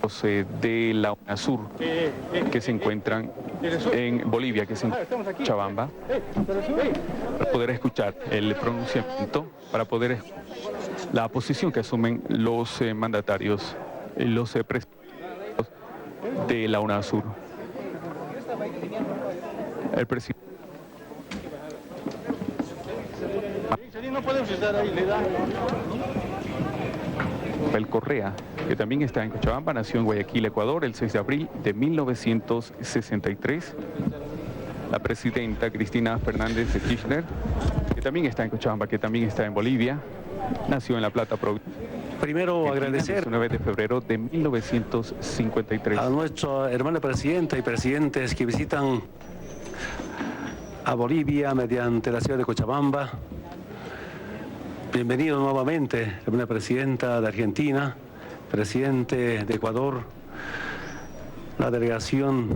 de la UNASUR que se encuentran en Bolivia, que se encuentran en Cochabamba, para poder escuchar el pronunciamiento, para poder la posición que asumen los mandatarios, los presidentes de la UNASUR. El presidente Rafael Correa, que también está en Cochabamba, nació en Guayaquil, Ecuador, el 6 de abril de 1963. La presidenta Cristina Fernández de Kirchner, que también está en Cochabamba, que también está en Bolivia, nació en La Plata, provincia. Primero agradecer 19 de febrero de 1953. a nuestra hermana presidenta y presidentes que visitan a Bolivia mediante la ciudad de Cochabamba. Bienvenido nuevamente, hermana presidenta de Argentina, presidente de Ecuador, la delegación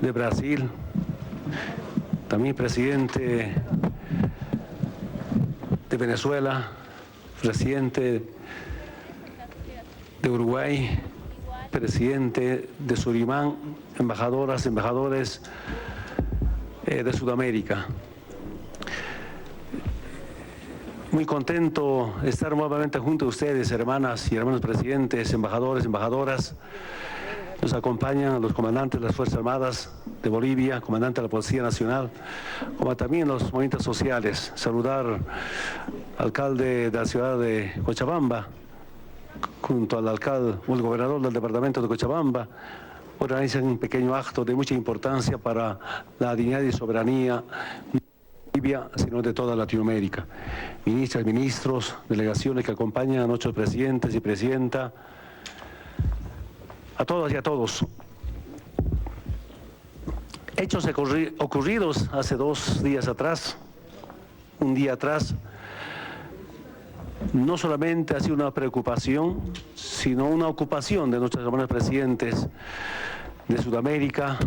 de Brasil, también presidente de Venezuela, presidente de Uruguay, presidente de Surinam, embajadoras, embajadores de Sudamérica. Muy contento de estar nuevamente junto a ustedes, hermanas y hermanos presidentes, embajadores, embajadoras. Nos acompañan los comandantes de las Fuerzas Armadas de Bolivia, comandante de la Policía Nacional, como también los movimientos sociales. Saludar al alcalde de la ciudad de Cochabamba, junto al alcalde o el gobernador del departamento de Cochabamba. Organizan un pequeño acto de mucha importancia para la dignidad y soberanía Bolivia, sino de toda Latinoamérica. Ministras, ministros, delegaciones que acompañan a nuestros presidentes y presidenta, a todas y a todos. Hechos ocurridos hace 2 días atrás, un día atrás, no solamente ha sido una preocupación, sino una ocupación de nuestros hermanos presidentes de Sudamérica,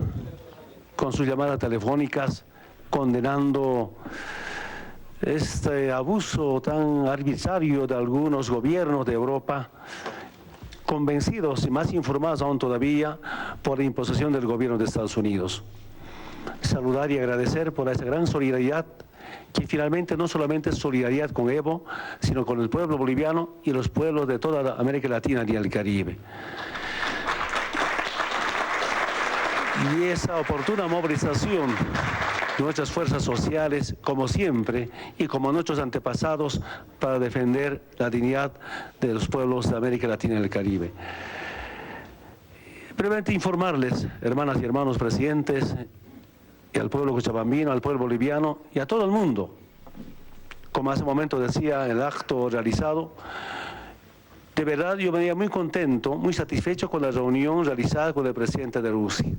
con sus llamadas telefónicas, condenando este abuso tan arbitrario de algunos gobiernos de Europa, convencidos y más informados aún todavía por la imposición del gobierno de Estados Unidos. Saludar y agradecer por esa gran solidaridad, que finalmente no solamente es solidaridad con Evo, sino con el pueblo boliviano y los pueblos de toda América Latina y el Caribe. Y esa oportuna movilización de nuestras fuerzas sociales, como siempre, y como nuestros antepasados, para defender la dignidad de los pueblos de América Latina y el Caribe. Brevemente informarles, hermanas y hermanos presidentes, y al pueblo cochabambino, al pueblo boliviano y a todo el mundo, como hace un momento decía el acto realizado, de verdad yo venía muy contento, muy satisfecho con la reunión realizada con el presidente de Rusia.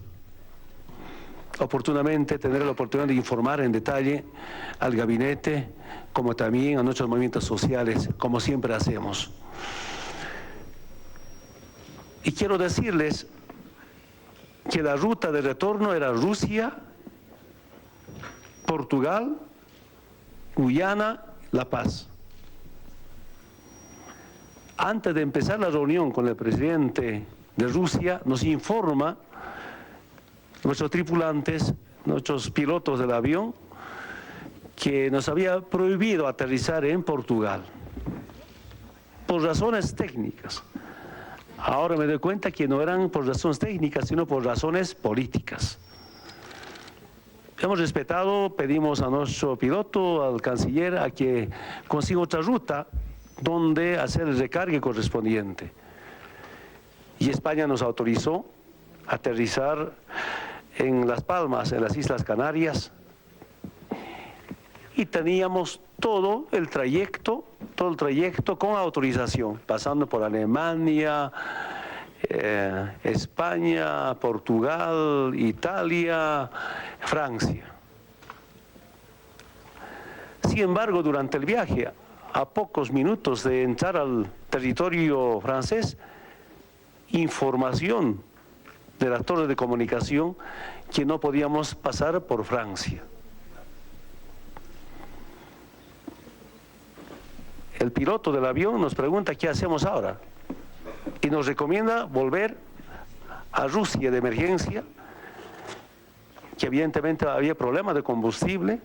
Oportunamente tener la oportunidad de informar en detalle al gabinete, como también a nuestros movimientos sociales, como siempre hacemos. Y quiero decirles que la ruta de retorno era Rusia, Portugal, Guyana, La Paz. Antes de empezar la reunión con el presidente de Rusia, nos informa nuestros tripulantes, nuestros pilotos del avión, que nos había prohibido aterrizar en Portugal por razones técnicas. Ahora me doy cuenta que no eran por razones técnicas, sino por razones políticas. Hemos respetado, pedimos a nuestro piloto, al canciller, a que consiga otra ruta donde hacer el recargue correspondiente. Y España nos autorizó a aterrizar en Las Palmas, en las Islas Canarias, y teníamos todo el trayecto con autorización, pasando por Alemania, España, Portugal, Italia, Francia. Sin embargo, durante el viaje, a pocos minutos de entrar al territorio francés, información de la torre de comunicación que no podíamos pasar por Francia. El piloto del avión nos pregunta qué hacemos ahora. y nos recomienda volver a Rusia de emergencia, que evidentemente había problemas de combustible.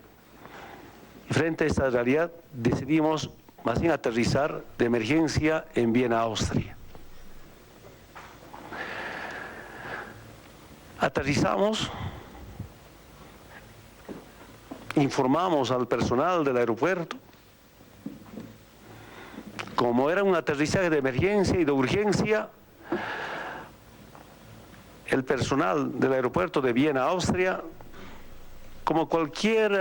Y frente a esta realidad decidimos más bien aterrizar de emergencia en Viena, Austria. Aterrizamos, informamos al personal del aeropuerto. Como era un aterrizaje de emergencia y de urgencia, el personal del aeropuerto de Viena, Austria, como cualquier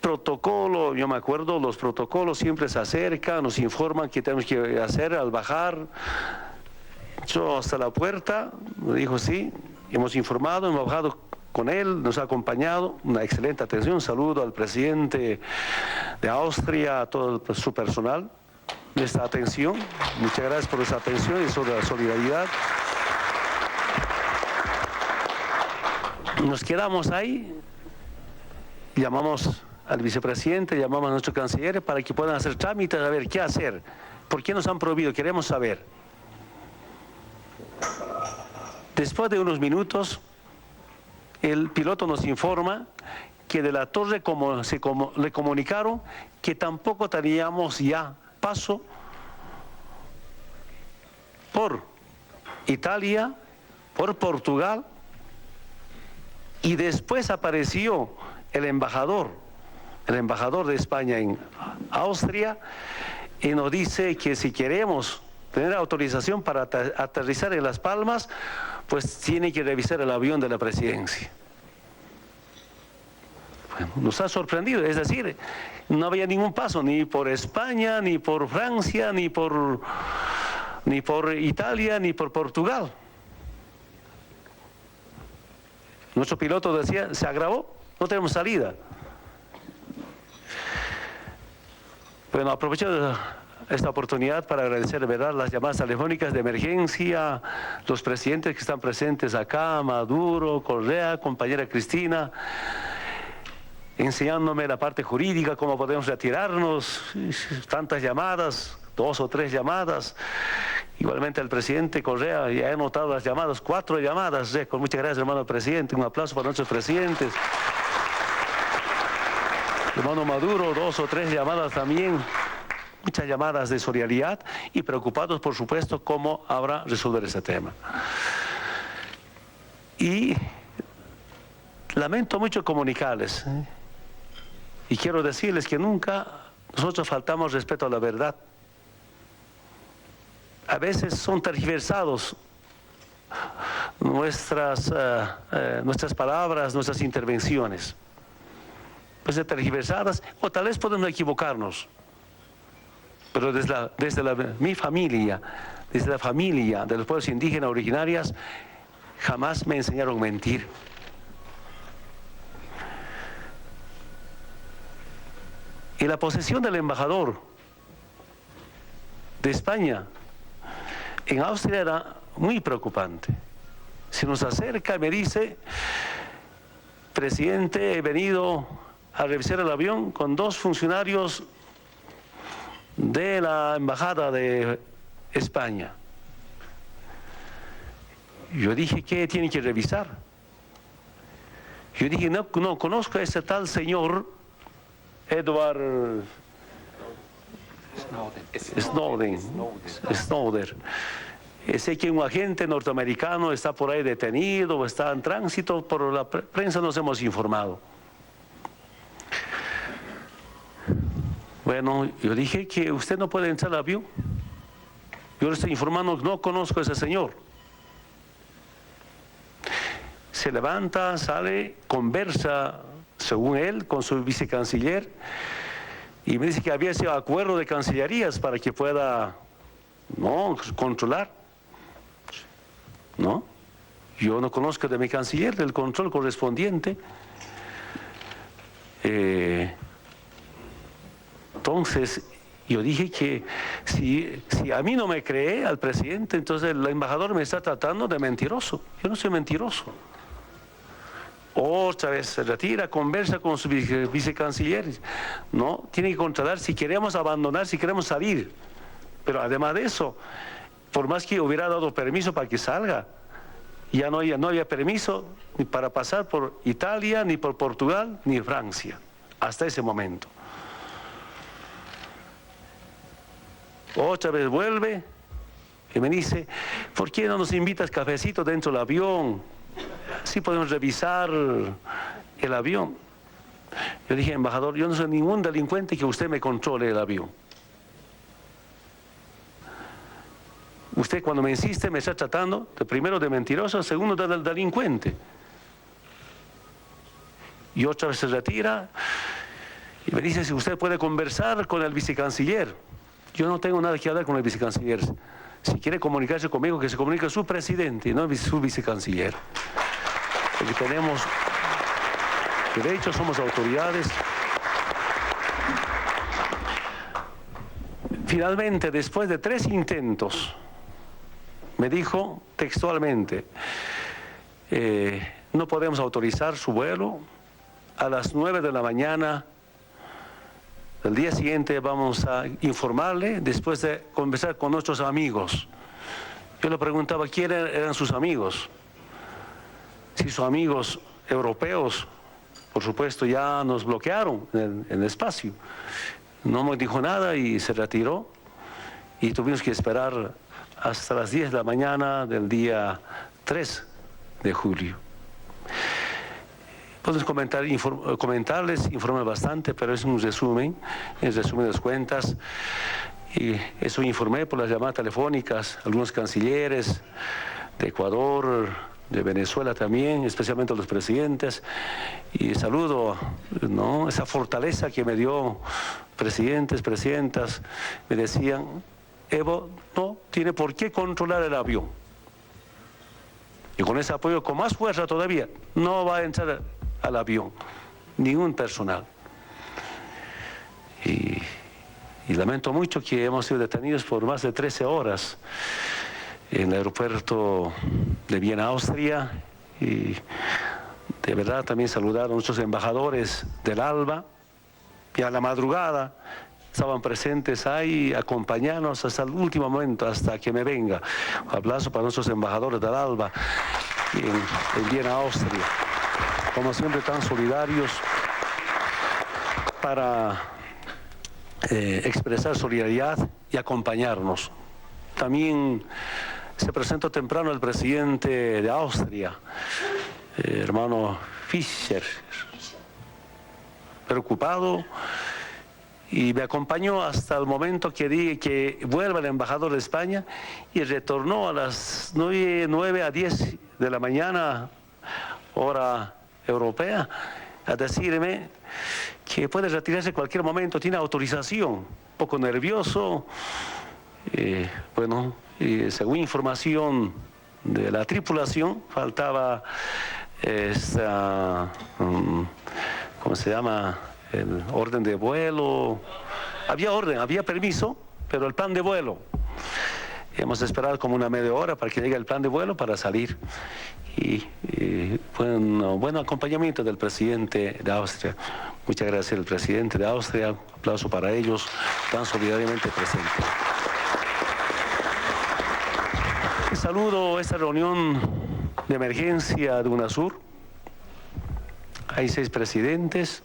protocolo, yo me acuerdo, los protocolos siempre se acercan, nos informan qué tenemos que hacer al bajar. Yo hasta la puerta, me dijo sí, hemos informado, hemos bajado con él, nos ha acompañado, una excelente atención, un saludo al presidente de Austria, a todo su personal, de esta atención, muchas gracias por esa atención y sobre la solidaridad. Nos quedamos ahí, llamamos al vicepresidente, llamamos a nuestro canciller para que puedan hacer trámites, a ver qué hacer, por qué nos han prohibido, queremos saber. Después de unos minutos, el piloto nos informa que de la torre le comunicaron que tampoco teníamos ya paso por Italia, por Portugal, y después apareció el embajador de España en Austria, y nos dice que si queremos tener autorización para aterrizar en Las Palmas, pues tiene que revisar el avión de la presidencia. Bueno, nos ha sorprendido, es decir, no había ningún paso, ni por España, ni por Francia, ni por Italia, ni por Portugal. Nuestro piloto decía, se agravó, no tenemos salida. Bueno, aprovecho esta oportunidad para agradecer de verdad las llamadas telefónicas de emergencia, los presidentes que están presentes acá, Maduro, Correa, compañera Cristina, enseñándome la parte jurídica, cómo podemos retirarnos, tantas llamadas, 2 o 3 llamadas. Igualmente el presidente Correa, ya he notado las llamadas, 4 llamadas, con muchas gracias hermano presidente, un aplauso para nuestros presidentes. Hermano Maduro, 2 o 3 llamadas también. Muchas llamadas de solidaridad y preocupados, por supuesto, cómo habrá resolver ese tema. Y lamento mucho comunicarles, y quiero decirles que nunca nosotros faltamos respeto a la verdad. A veces son tergiversados nuestras palabras, nuestras intervenciones. Pues de tergiversadas, o tal vez podemos equivocarnos. Pero mi familia, desde la familia de los pueblos indígenas originarias, jamás me enseñaron a mentir. Y la posición del embajador de España en Austria era muy preocupante. Se nos acerca y me dice, presidente, he venido a revisar el avión con 2 funcionarios de la embajada de España. Yo dije, ¿qué tiene que revisar? Yo dije, no conozco a ese tal señor Edward Snowden. Sé que un agente norteamericano está por ahí detenido o está en tránsito, por la prensa nos hemos informado. Bueno, yo dije que usted no puede entrar al avión. Yo le estoy informando, no conozco a ese señor. Se levanta, sale, conversa, según él, con su vicecanciller, y me dice que había ese acuerdo de cancillerías para que pueda controlar. No, yo no conozco de mi canciller, del control correspondiente. Entonces, yo dije que si a mí no me cree al presidente, entonces el embajador me está tratando de mentiroso. Yo no soy mentiroso. Otra vez se retira, conversa con su vicecanciller. No, tiene que controlar si queremos abandonar, si queremos salir. Pero además de eso, por más que hubiera dado permiso para que salga, ya no había permiso ni para pasar por Italia, ni por Portugal, ni Francia, hasta ese momento. Otra vez vuelve y me dice, ¿por qué no nos invitas cafecito dentro del avión? Así podemos revisar el avión. Yo dije, embajador, yo no soy ningún delincuente que usted me controle el avión. Usted cuando me insiste me está tratando primero de mentiroso, segundo de delincuente. Y otra vez se retira y me dice si usted puede conversar con el vicecanciller. Yo no tengo nada que hablar con el vicecanciller. Si quiere comunicarse conmigo, que se comunique con su presidente, no su vicecanciller. Porque tenemos derechos, somos autoridades. Finalmente, después de 3 intentos, me dijo textualmente, no podemos autorizar su vuelo, a las 9 de la mañana del día siguiente vamos a informarle después de conversar con nuestros amigos. Yo le preguntaba quiénes eran sus amigos. Si sus amigos europeos, por supuesto, ya nos bloquearon en el espacio. No me dijo nada y se retiró y tuvimos que esperar hasta las 10 de la mañana del día 3 de julio. Podemos comentarles, informar bastante, pero es un resumen de las cuentas. Y eso informé por las llamadas telefónicas, algunos cancilleres de Ecuador, de Venezuela también, especialmente a los presidentes. Y saludo, ¿no?, esa fortaleza que me dio presidentes, presidentas, me decían, Evo no tiene por qué controlar el avión. Y con ese apoyo, con más fuerza todavía, no va a entrar al avión ningún personal. Y lamento mucho que hemos sido detenidos por más de 13 horas en el aeropuerto de Viena, Austria. Y de verdad también saludar a nuestros embajadores del ALBA, y a la madrugada estaban presentes ahí, acompañarnos hasta el último momento, hasta que me venga. Un aplauso para nuestros embajadores del ALBA en Viena, Austria. Como siempre, tan solidarios para expresar solidaridad y acompañarnos. También se presentó temprano el presidente de Austria, hermano Fischer, preocupado, y me acompañó hasta el momento que dije que vuelva el embajador de España, y retornó a las 9 a 10 de la mañana, hora europea, a decirme que puede retirarse en cualquier momento, tiene autorización. Un poco nervioso, según información de la tripulación, faltaba ¿cómo se llama?, el orden de vuelo. Había orden, había permiso, pero el plan de vuelo. Hemos esperado como una media hora para que llegue el plan de vuelo para salir. Y fue un buen acompañamiento del presidente de Austria. Muchas gracias al presidente de Austria. Aplauso para ellos, tan solidariamente presentes. Saludo esta reunión de emergencia de UNASUR. Hay 6 presidentes.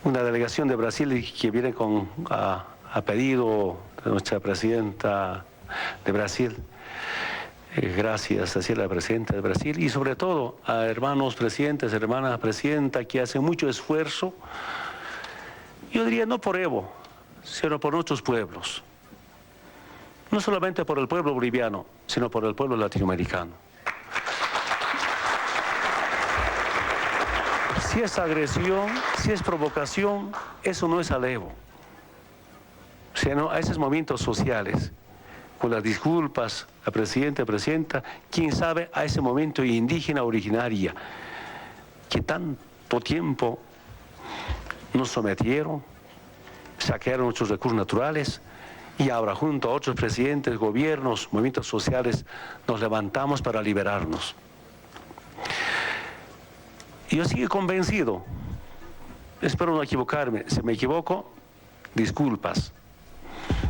Una delegación de Brasil que viene a pedido de nuestra presidenta de Brasil. Gracias a la presidenta de Brasil y sobre todo a hermanos presidentes, hermanas presidentas que hacen mucho esfuerzo. Yo diría no por Evo, sino por nuestros pueblos. No solamente por el pueblo boliviano, sino por el pueblo latinoamericano. Si es agresión, si es provocación, eso no es al Evo, sino a esos movimientos sociales, con las disculpas a presidente, presidenta, quién sabe a ese momento indígena originaria, que tanto tiempo nos sometieron, saquearon nuestros recursos naturales, y ahora junto a otros presidentes, gobiernos, movimientos sociales, nos levantamos para liberarnos. Y yo sigo convencido, espero no equivocarme, si me equivoco, disculpas,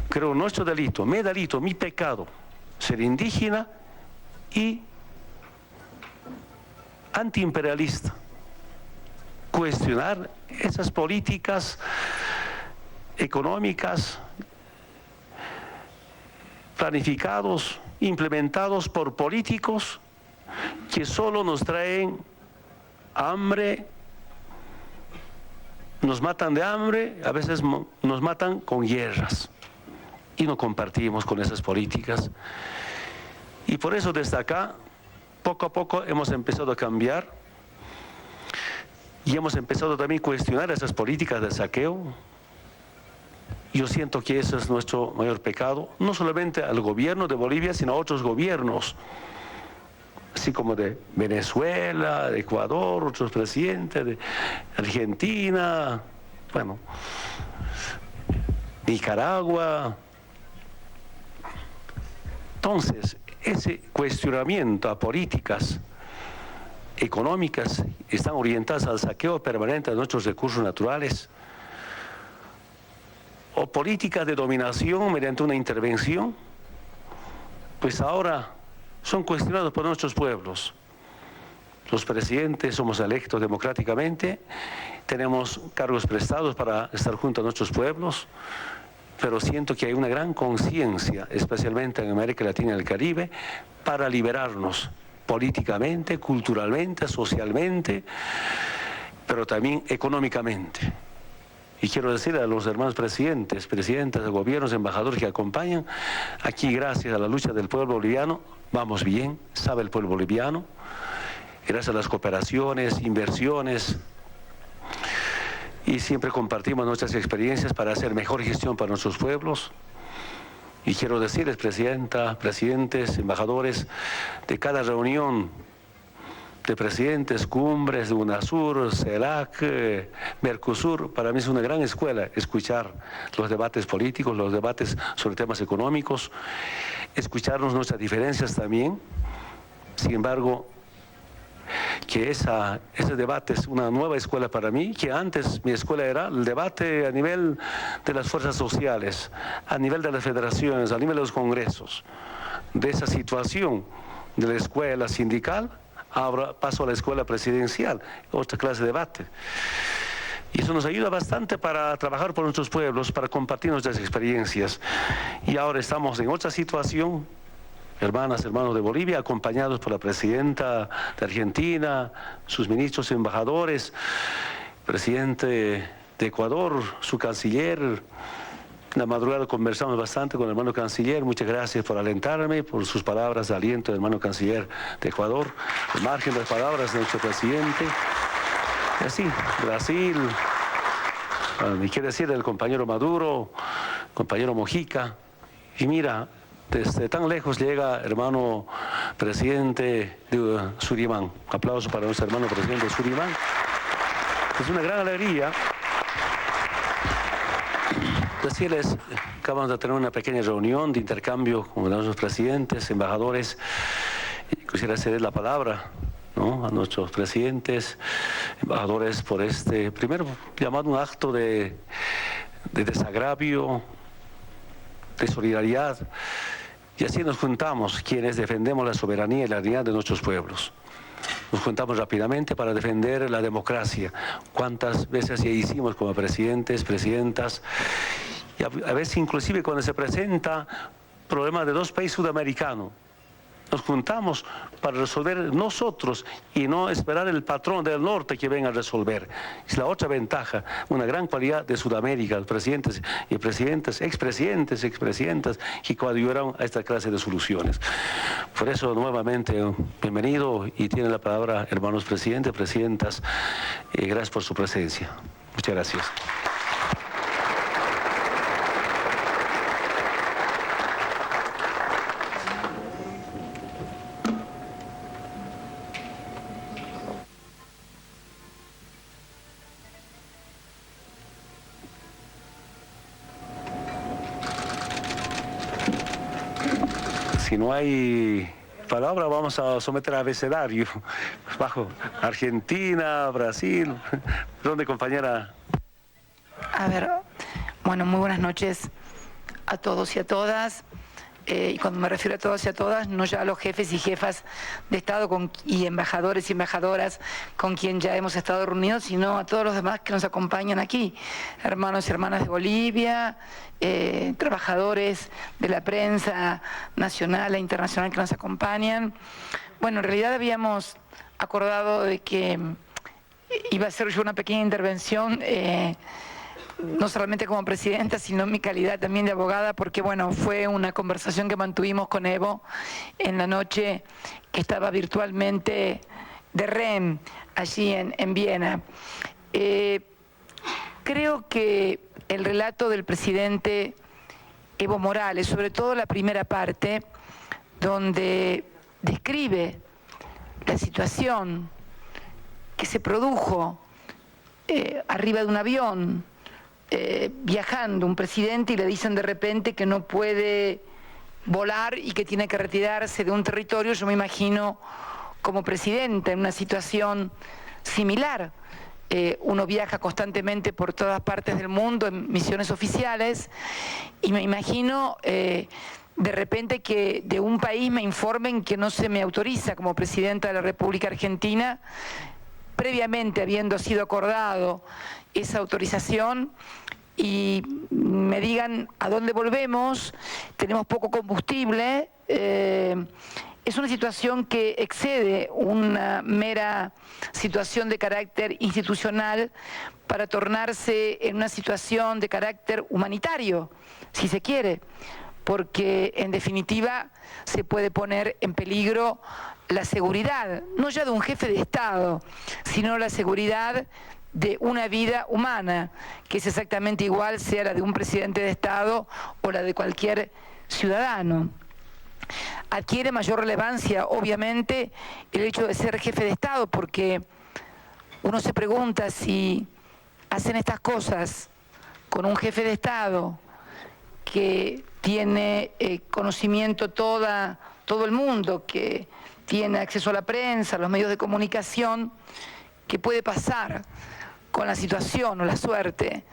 creo nuestro delito, mi pecado, ser indígena y antiimperialista. Cuestionar esas políticas económicas planificados, implementados por políticos que solo nos traen hambre, nos matan de hambre, a veces nos matan con guerras y no compartimos con esas políticas. Y por eso desde acá, poco a poco hemos empezado a cambiar y hemos empezado también a cuestionar esas políticas de saqueo. Yo siento que ese es nuestro mayor pecado, no solamente al gobierno de Bolivia, sino a otros gobiernos, así como de Venezuela, de Ecuador, otros presidentes, de Argentina, bueno, Nicaragua. Entonces, ese cuestionamiento a políticas económicas están orientadas al saqueo permanente de nuestros recursos naturales, o políticas de dominación mediante una intervención, pues ahora son cuestionados por nuestros pueblos. Los presidentes somos electos democráticamente, tenemos cargos prestados para estar junto a nuestros pueblos, pero siento que hay una gran conciencia, especialmente en América Latina y el Caribe, para liberarnos políticamente, culturalmente, socialmente, pero también económicamente. Y quiero decir a los hermanos presidentes, presidentas de gobiernos, embajadores que acompañan, aquí gracias a la lucha del pueblo boliviano, vamos bien, sabe el pueblo boliviano, gracias a las cooperaciones, inversiones, y siempre compartimos nuestras experiencias para hacer mejor gestión para nuestros pueblos. Y quiero decirles, presidenta, presidentes, embajadores, de cada reunión de presidentes, cumbres de UNASUR, CELAC, Mercosur, para mí es una gran escuela escuchar los debates políticos, los debates sobre temas económicos, escucharnos nuestras diferencias también. Sin embargo, que ese debate es una nueva escuela para mí, que antes mi escuela era el debate a nivel de las fuerzas sociales, a nivel de las federaciones, a nivel de los congresos. De esa situación de la escuela sindical, ahora paso a la escuela presidencial, otra clase de debate. Y eso nos ayuda bastante para trabajar por nuestros pueblos, para compartir nuestras experiencias. Y ahora estamos en otra situación, hermanas, hermanos de Bolivia, acompañados por la presidenta de Argentina, sus ministros y embajadores, presidente de Ecuador, su canciller. En la madrugada conversamos bastante con el hermano canciller. Muchas gracias por alentarme, por sus palabras de aliento, hermano canciller de Ecuador. Al margen de las palabras de nuestro presidente. Y así, Brasil, y qué decir del compañero Maduro, compañero Mojica. Y mira, desde tan lejos llega hermano presidente de Surinam. Aplauso para nuestro hermano presidente de Surinam. Es una gran alegría decirles, acabamos de tener una pequeña reunión de intercambio con nuestros presidentes, embajadores. Quisiera ceder la palabra, ¿no?, a nuestros presidentes, embajadores, por este, primero, llamado un acto de desagravio, de solidaridad. Y así nos juntamos quienes defendemos la soberanía y la dignidad de nuestros pueblos. Nos juntamos rápidamente para defender la democracia. ¿Cuántas veces ya hicimos como presidentes, presidentas? Y a veces inclusive cuando se presenta problemas de dos países sudamericanos, nos juntamos para resolver nosotros y no esperar el patrón del norte que venga a resolver. Es la otra ventaja, una gran cualidad de Sudamérica, los presidentes y presidentes, expresidentas que coadyuvaron a esta clase de soluciones. Por eso, nuevamente, bienvenido, y tiene la palabra, hermanos presidentes, presidentas, gracias por su presencia. Muchas gracias. Si no hay palabra, vamos a someter al abecedario. Bajo Argentina, Brasil. ¿Dónde, compañera? A ver, bueno, muy buenas noches a todos y a todas. Y cuando me refiero a todos y a todas, no ya a los jefes y jefas de Estado y embajadores y embajadoras con quien ya hemos estado reunidos, sino a todos los demás que nos acompañan aquí, hermanos y hermanas de Bolivia, trabajadores de la prensa nacional e internacional que nos acompañan. Bueno, en realidad habíamos acordado de que iba a hacer yo una pequeña intervención, no solamente como presidenta, sino en mi calidad también de abogada, porque bueno, fue una conversación que mantuvimos con Evo en la noche que estaba virtualmente de REM allí en Viena. Creo que el relato del presidente Evo Morales, sobre todo la primera parte, donde describe la situación que se produjo arriba de un avión, viajando un presidente y le dicen de repente que no puede volar y que tiene que retirarse de un territorio. Yo me imagino como presidenta en una situación similar. Uno viaja constantemente por todas partes del mundo en misiones oficiales y me imagino de repente que de un país me informen que no se me autoriza como presidenta de la República Argentina, previamente habiendo sido acordado esa autorización, y me digan a dónde volvemos, tenemos poco combustible. Es una situación que excede una mera situación de carácter institucional para tornarse en una situación de carácter humanitario, si se quiere, porque en definitiva se puede poner en peligro la seguridad, no ya de un jefe de Estado, sino la seguridad de una vida humana, que es exactamente igual sea la de un presidente de Estado o la de cualquier ciudadano. Adquiere mayor relevancia, obviamente, el hecho de ser jefe de Estado, porque uno se pregunta si hacen estas cosas con un jefe de Estado que tiene conocimiento todo el mundo, que tiene acceso a la prensa, a los medios de comunicación, ¿qué puede pasar con la situación o la suerte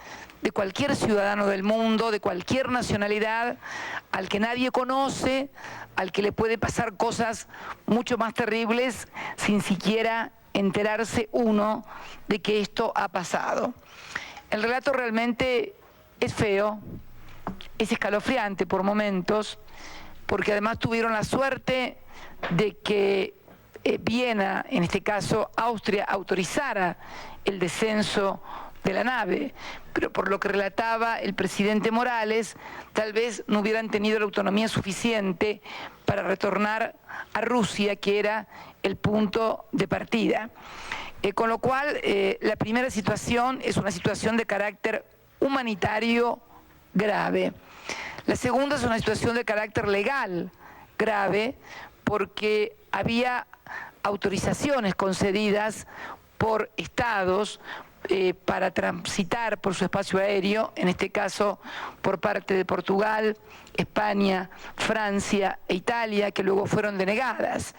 de cualquier ciudadano del mundo, de cualquier nacionalidad, al que nadie conoce, al que le puede pasar cosas mucho más terribles sin siquiera enterarse uno de que esto ha pasado? El relato realmente es feo, es escalofriante por momentos, porque además tuvieron la suerte de que Viena, en este caso Austria, autorizara el descenso de la nave, pero por lo que relataba el presidente Morales, tal vez no hubieran tenido la autonomía suficiente para retornar a Rusia, que era el punto de partida. Con lo cual, la primera situación es una situación de carácter humanitario grave. La segunda es una situación de carácter legal grave, porque había autorizaciones concedidas por estados para transitar por su espacio aéreo, en este caso por parte de Portugal, España, Francia e Italia, que luego fueron denegadas.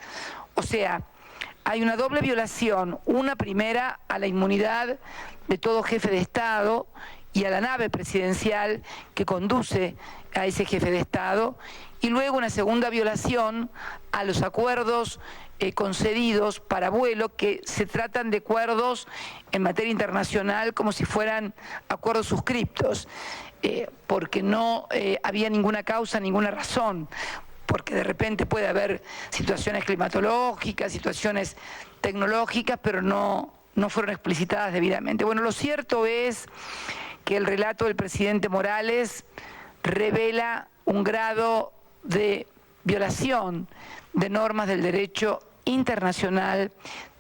O sea, hay una doble violación, una primera a la inmunidad de todo jefe de Estado y a la nave presidencial que conduce a ese jefe de Estado, y luego una segunda violación a los acuerdos concedidos para vuelo, que se tratan de acuerdos en materia internacional como si fueran acuerdos suscriptos, porque no había ninguna causa, ninguna razón, porque de repente puede haber situaciones climatológicas, situaciones tecnológicas, pero no fueron explicitadas debidamente. Bueno, lo cierto es que el relato del presidente Morales revela un grado de violación de normas del derecho internacional,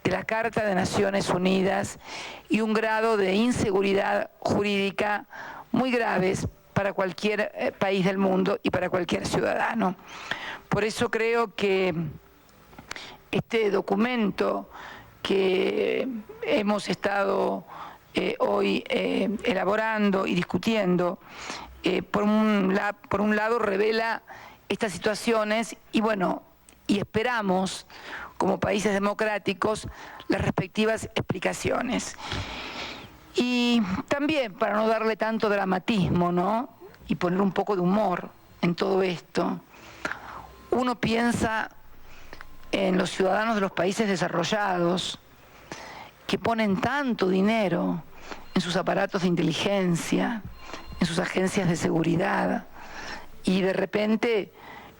de la Carta de Naciones Unidas, y un grado de inseguridad jurídica muy graves para cualquier país del mundo y para cualquier ciudadano. Por eso creo que este documento que hemos estado hoy elaborando y discutiendo, por un lado revela estas situaciones y bueno, y esperamos como países democráticos las respectivas explicaciones. Y también, para no darle tanto dramatismo, ¿no?, y poner un poco de humor en todo esto, uno piensa en los ciudadanos de los países desarrollados que ponen tanto dinero en sus aparatos de inteligencia, en sus agencias de seguridad, y de repente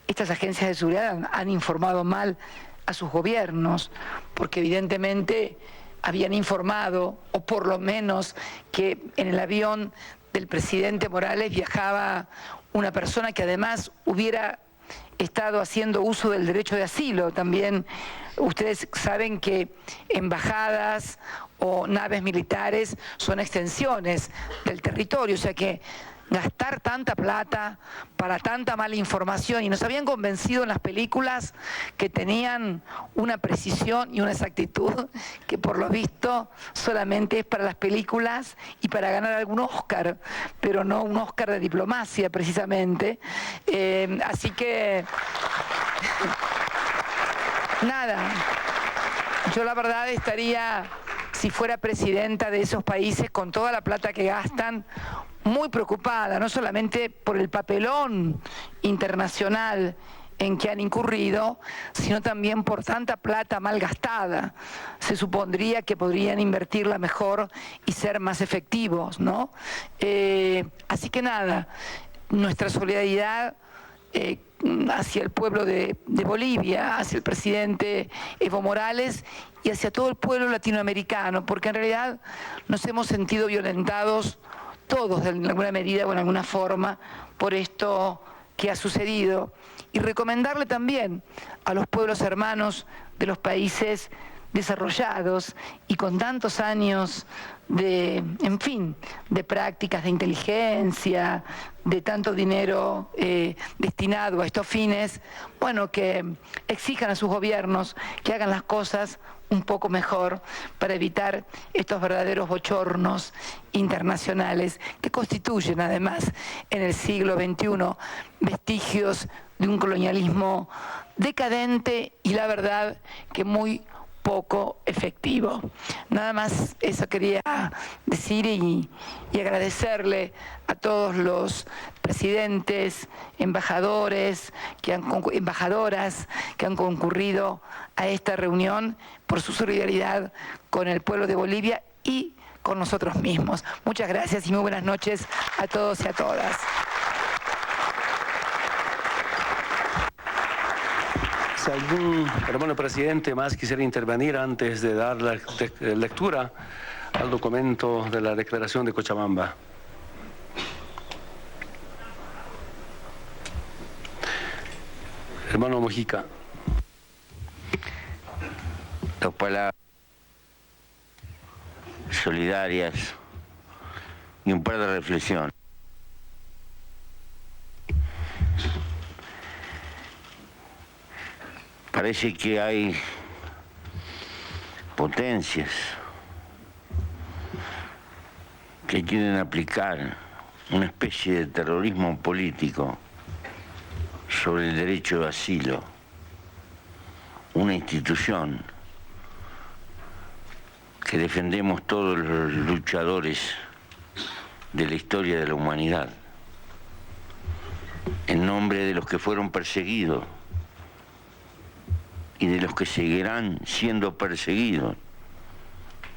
estas agencias de seguridad han informado mal a sus gobiernos, porque evidentemente habían informado, o por lo menos que en el avión del presidente Morales viajaba una persona que además hubiera estado haciendo uso del derecho de asilo. También ustedes saben que embajadas o naves militares son extensiones del territorio, o sea que gastar tanta plata para tanta mala información, y nos habían convencido en las películas que tenían una precisión y una exactitud que por lo visto solamente es para las películas y para ganar algún Oscar, pero no un Oscar de diplomacia precisamente. Así que nada, yo la verdad estaría, si fuera presidenta de esos países, con toda la plata que gastan, muy preocupada, no solamente por el papelón internacional en que han incurrido, sino también por tanta plata mal gastada. Se supondría que podrían invertirla mejor y ser más efectivos, ¿no? Así que nada, nuestra solidaridad hacia el pueblo de Bolivia, hacia el presidente Evo Morales y hacia todo el pueblo latinoamericano, porque en realidad nos hemos sentido violentados todos en alguna medida o en alguna forma por esto que ha sucedido, y recomendarle también a los pueblos hermanos de los países desarrollados y con tantos años de, en fin, de prácticas de inteligencia, de tanto dinero destinado a estos fines, bueno, que exijan a sus gobiernos que hagan las cosas un poco mejor para evitar estos verdaderos bochornos internacionales que constituyen además en el siglo XXI vestigios de un colonialismo decadente y la verdad que muy poco efectivo. Nada más eso quería decir y agradecerle a todos los presidentes, embajadoras que han concurrido a esta reunión por su solidaridad con el pueblo de Bolivia y con nosotros mismos. Muchas gracias y muy buenas noches a todos y a todas. Si algún hermano presidente más quisiera intervenir antes de dar la lectura al documento de la Declaración de Cochabamba. Hermano Mojica. Dos palabras solidarias y un par de reflexiones. Parece que hay potencias que quieren aplicar una especie de terrorismo político sobre el derecho de asilo, una institución que defendemos todos los luchadores de la historia de la humanidad, en nombre de los que fueron perseguidos y de los que seguirán siendo perseguidos.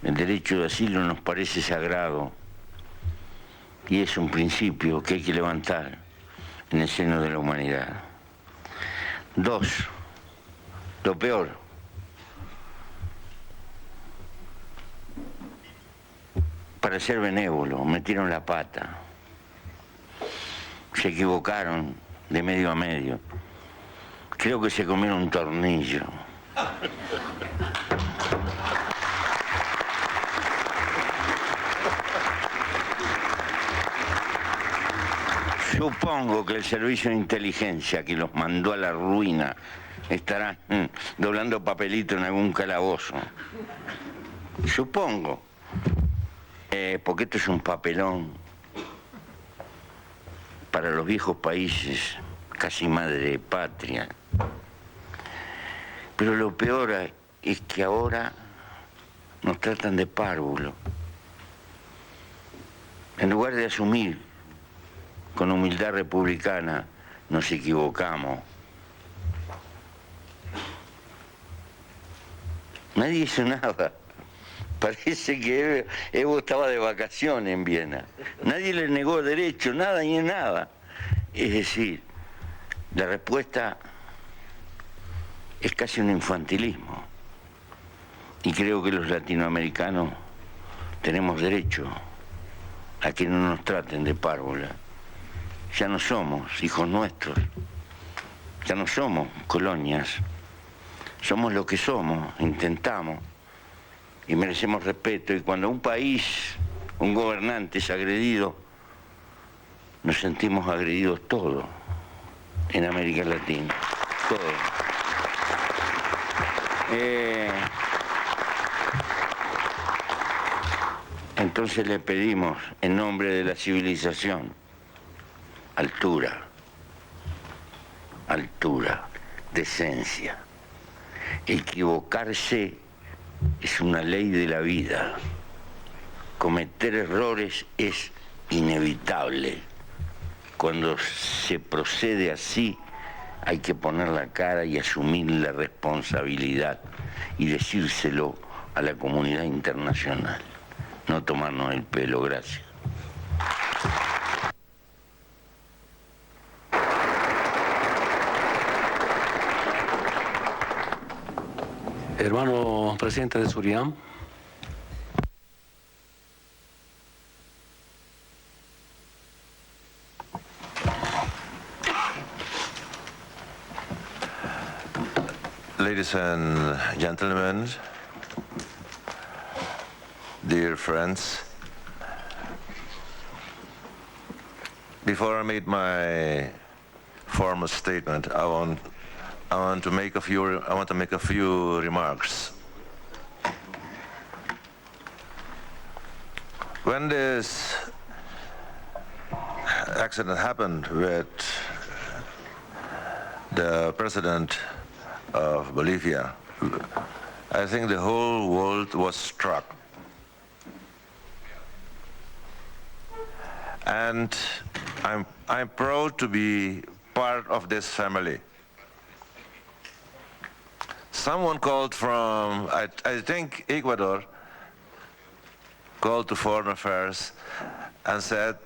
El derecho de asilo nos parece sagrado y es un principio que hay que levantar en el seno de la humanidad. Dos, lo peor, para ser benévolo, metieron la pata, se equivocaron de medio a medio. Creo que se comieron un tornillo. Supongo que el servicio de inteligencia que los mandó a la ruina estará doblando papelito en algún calabozo. Supongo. Porque esto es un papelón para los viejos países, casi madre patria. Pero lo peor es que ahora nos tratan de párvulo. En lugar de asumir con humildad republicana, nos equivocamos. Nadie hizo nada. Parece que Evo estaba de vacaciones en Viena. Nadie le negó derecho, nada ni nada. Es decir, la respuesta es casi un infantilismo. Y creo que los latinoamericanos tenemos derecho a que no nos traten de párvula. Ya no somos hijos nuestros, ya no somos colonias. Somos lo que somos, intentamos, y merecemos respeto. Y cuando un país, un gobernante es agredido, nos sentimos agredidos todos en América Latina, todos. Entonces le pedimos, en nombre de la civilización, altura, altura, decencia. Equivocarse es una ley de la vida. Cometer errores es inevitable. Cuando se procede así, hay que poner la cara y asumir la responsabilidad y decírselo a la comunidad internacional. No tomarnos el pelo, gracias. Hermano presidente de Surinam, ladies and gentlemen, dear friends, before I make my formal statement, I want to make a few remarks. When this accident happened with the president of Bolivia, I think the whole world was struck. And I'm proud to be part of this family. Someone called from, I think Ecuador, called to Foreign Affairs and said,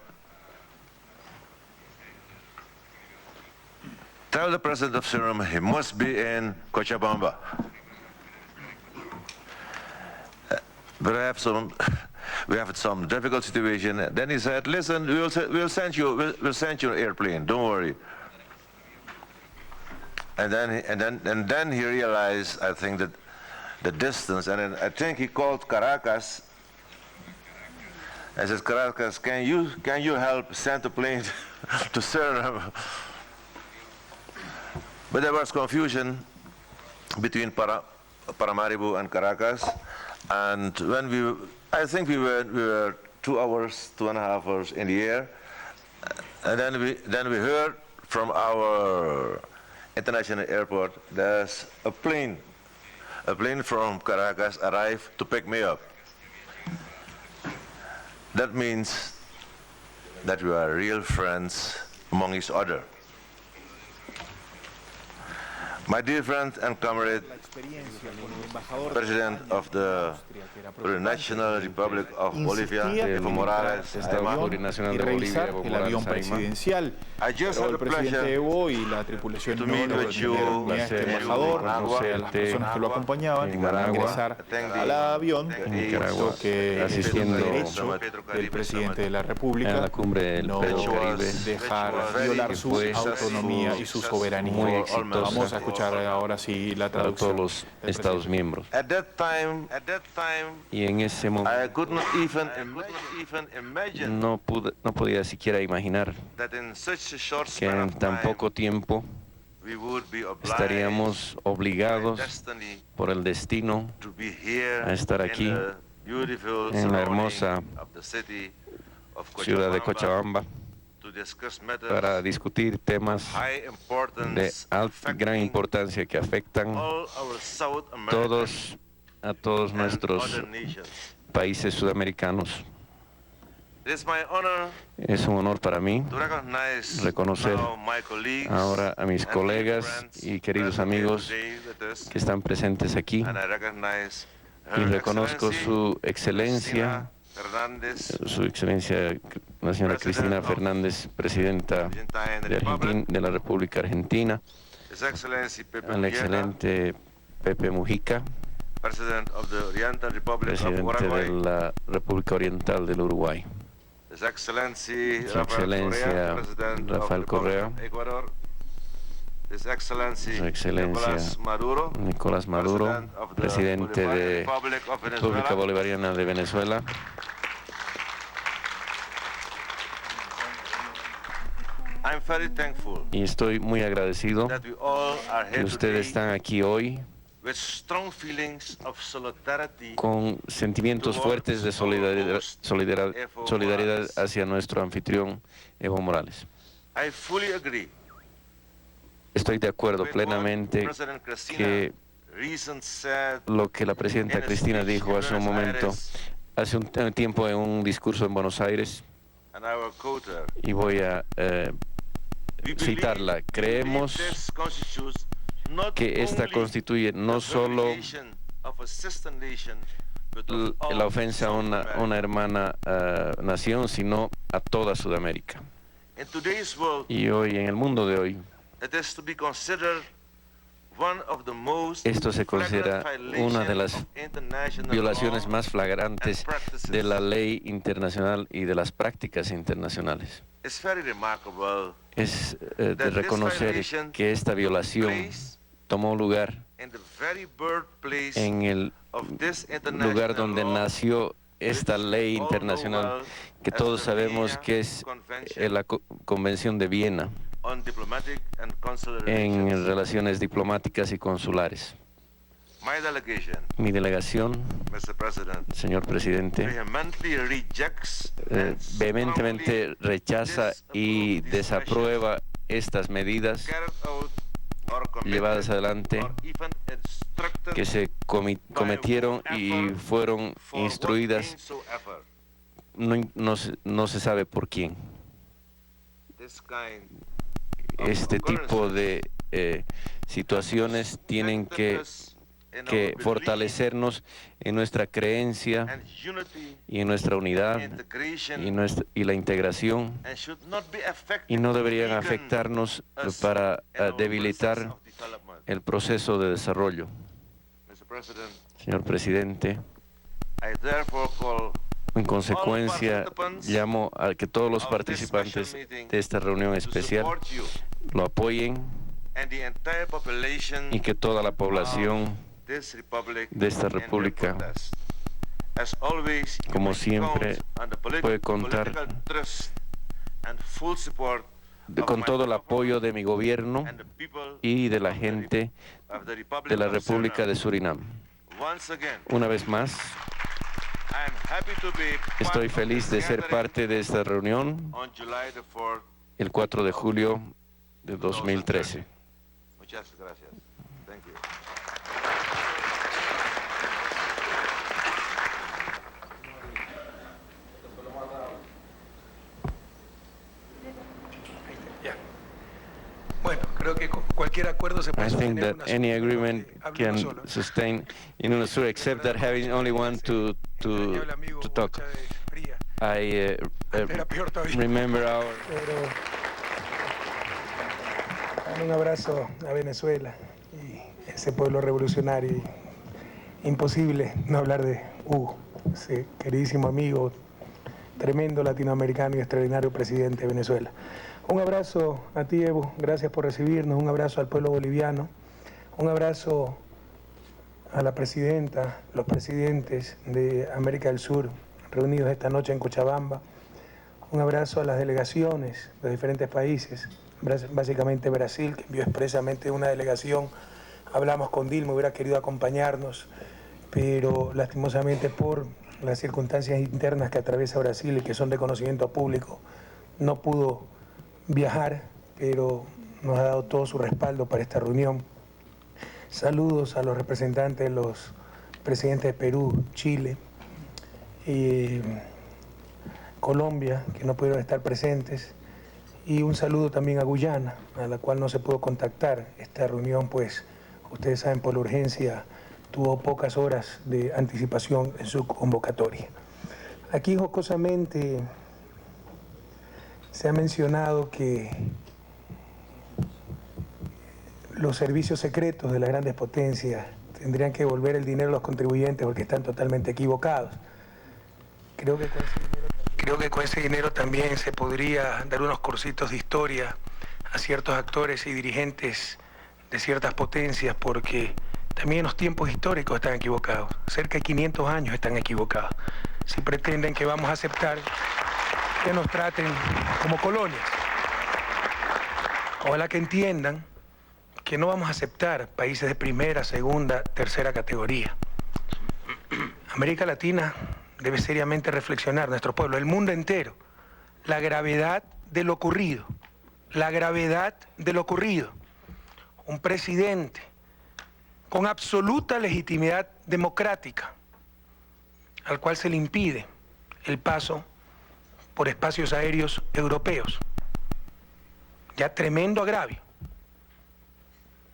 tell the president of Suriname he must be in Cochabamba. We have some difficult situation. Then he said, listen, we'll send you an airplane, don't worry. And then he realized, I think, that the distance, and then I think he called Caracas. I said, Caracas, can you help send a plane to Suriname? But there was confusion between Paramaribo and Caracas, and when I think we were 2 hours, 2.5 hours in the air, and then we heard from our international airport, there's a plane from Caracas arrived to pick me up. That means that we are real friends among each other. My dear friend and comrade, President of the Plurinational Republic of Bolivia, Evo Morales, y revisar el avión presidencial. El presidente Evo y la tripulación no lo a este embajador, a las personas que lo acompañaban, a ingresar al avión, puesto que es un derecho del presidente de la República no dejar violar su autonomía y su soberanía. Vamos a escuchar ahora sí la traducción. Todos los Estados miembros. Y en ese momento no podía siquiera imaginar que en tan poco tiempo estaríamos obligados por el destino a estar aquí en la hermosa ciudad de Cochabamba para discutir temas de gran importancia que afectan a todos nuestros países sudamericanos. Es un honor para mí reconocer ahora a mis colegas y queridos amigos que están presentes aquí, y reconozco su excelencia, la señora Cristina Fernández, presidenta de la República Argentina, al excelente Pepe Mujica, presidente de la República Oriental del Uruguay, Su Excelencia Rafael Correa, Su Excelencia Nicolás Maduro, presidente de la República Bolivariana de Venezuela, y estoy muy agradecido que ustedes están aquí hoy con sentimientos fuertes de solidaridad hacia nuestro anfitrión Evo Morales. Estoy de acuerdo plenamente que lo que la presidenta Cristina dijo hace un momento, hace un tiempo en un discurso en Buenos Aires, y voy a citarla. Creemos que esta constituye no solo la ofensa a una hermana nación, sino a toda Sudamérica. Y hoy, en el mundo de hoy, esto se considera una de las violaciones más flagrantes de la ley internacional y de las prácticas internacionales. Es de reconocer que esta violación tomó lugar en el lugar donde nació esta ley internacional, que todos sabemos que es la Convención de Viena en relaciones diplomáticas y consulares. Mi delegación, señor presidente, vehementemente rechaza y desaprueba estas medidas llevadas adelante que se cometieron y fueron instruidas, no se sabe por quién. Este tipo de situaciones tienen que fortalecernos en nuestra creencia y en nuestra unidad y la integración, y no deberían afectarnos para debilitar el proceso de desarrollo. Señor presidente, en consecuencia, llamo a que todos los participantes de esta reunión especial lo apoyen y que toda la población de esta república, como siempre, puede contar con todo el apoyo de mi gobierno y de la gente de la República de Surinam. Una vez más, estoy feliz de ser parte de esta reunión el 4 de julio de 2013. Muchas gracias. Thank you. Bueno, creo que cualquier acuerdo se puede I think that any agreement can sustain in Unasur, except that having only one to talk. I remember our... Un abrazo a Venezuela y ese pueblo revolucionario. Imposible no hablar de Hugo, ese queridísimo amigo, tremendo latinoamericano y extraordinario presidente de Venezuela. Un abrazo a ti, Evo, gracias por recibirnos, un abrazo al pueblo boliviano, un abrazo a la presidenta, los presidentes de América del Sur reunidos esta noche en Cochabamba, un abrazo a las delegaciones de diferentes países, básicamente Brasil, que envió expresamente una delegación. Hablamos con Dilma, hubiera querido acompañarnos, pero lastimosamente por las circunstancias internas que atraviesa Brasil y que son de conocimiento público, no pudo viajar, pero nos ha dado todo su respaldo para esta reunión. Saludos a los representantes de los presidentes de Perú, Chile, y Colombia, que no pudieron estar presentes, y un saludo también a Guyana, a la cual no se pudo contactar. Esta reunión, pues, ustedes saben, por la urgencia, tuvo pocas horas de anticipación en su convocatoria. Aquí, jocosamente, se ha mencionado que los servicios secretos de las grandes potencias tendrían que devolver el dinero a los contribuyentes porque están totalmente equivocados. Creo que con ese dinero también se podría dar unos cursitos de historia a ciertos actores y dirigentes de ciertas potencias, porque también en los tiempos históricos están equivocados. Cerca de 500 años están equivocados. Si pretenden que vamos a aceptar que nos traten como colonias. Ojalá que entiendan que no vamos a aceptar países de primera, segunda, tercera categoría. América Latina debe seriamente reflexionar, nuestro pueblo, el mundo entero, la gravedad de lo ocurrido. La gravedad de lo ocurrido. Un presidente con absoluta legitimidad democrática, al cual se le impide el paso por espacios aéreos europeos. Ya tremendo agravio,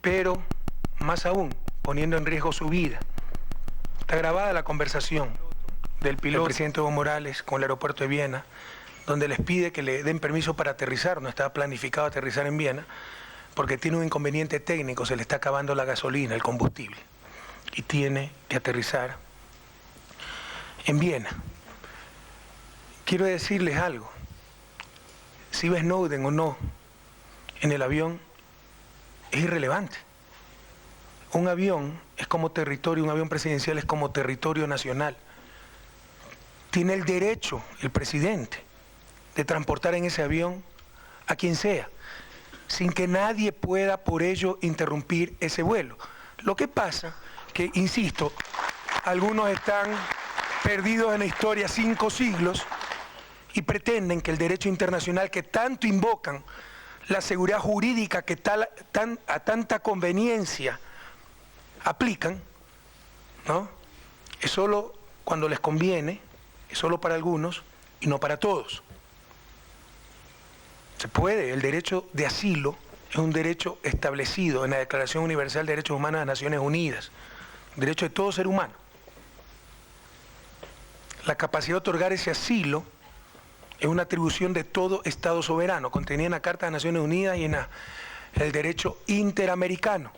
pero más aún, poniendo en riesgo su vida. Está grabada la conversación del piloto del presidente Evo Morales con el aeropuerto de Viena, donde les pide que le den permiso para aterrizar. No estaba planificado aterrizar en Viena, porque tiene un inconveniente técnico, se le está acabando la gasolina, el combustible, y tiene que aterrizar en Viena. Quiero decirles algo, si va Snowden o no en el avión es irrelevante. Un avión es como territorio, un avión presidencial es como territorio nacional. Tiene el derecho el presidente de transportar en ese avión a quien sea, sin que nadie pueda por ello interrumpir ese vuelo. Lo que pasa que, insisto, algunos están perdidos en la historia 5 siglos y pretenden que el derecho internacional que tanto invocan, la seguridad jurídica que a tanta conveniencia aplican, ¿no? Es solo cuando les conviene, es solo para algunos y no para todos. Se puede, el derecho de asilo es un derecho establecido en la Declaración Universal de Derechos Humanos de las Naciones Unidas, derecho de todo ser humano. La capacidad de otorgar ese asilo es una atribución de todo Estado soberano, contenida en la Carta de las Naciones Unidas y en el derecho interamericano.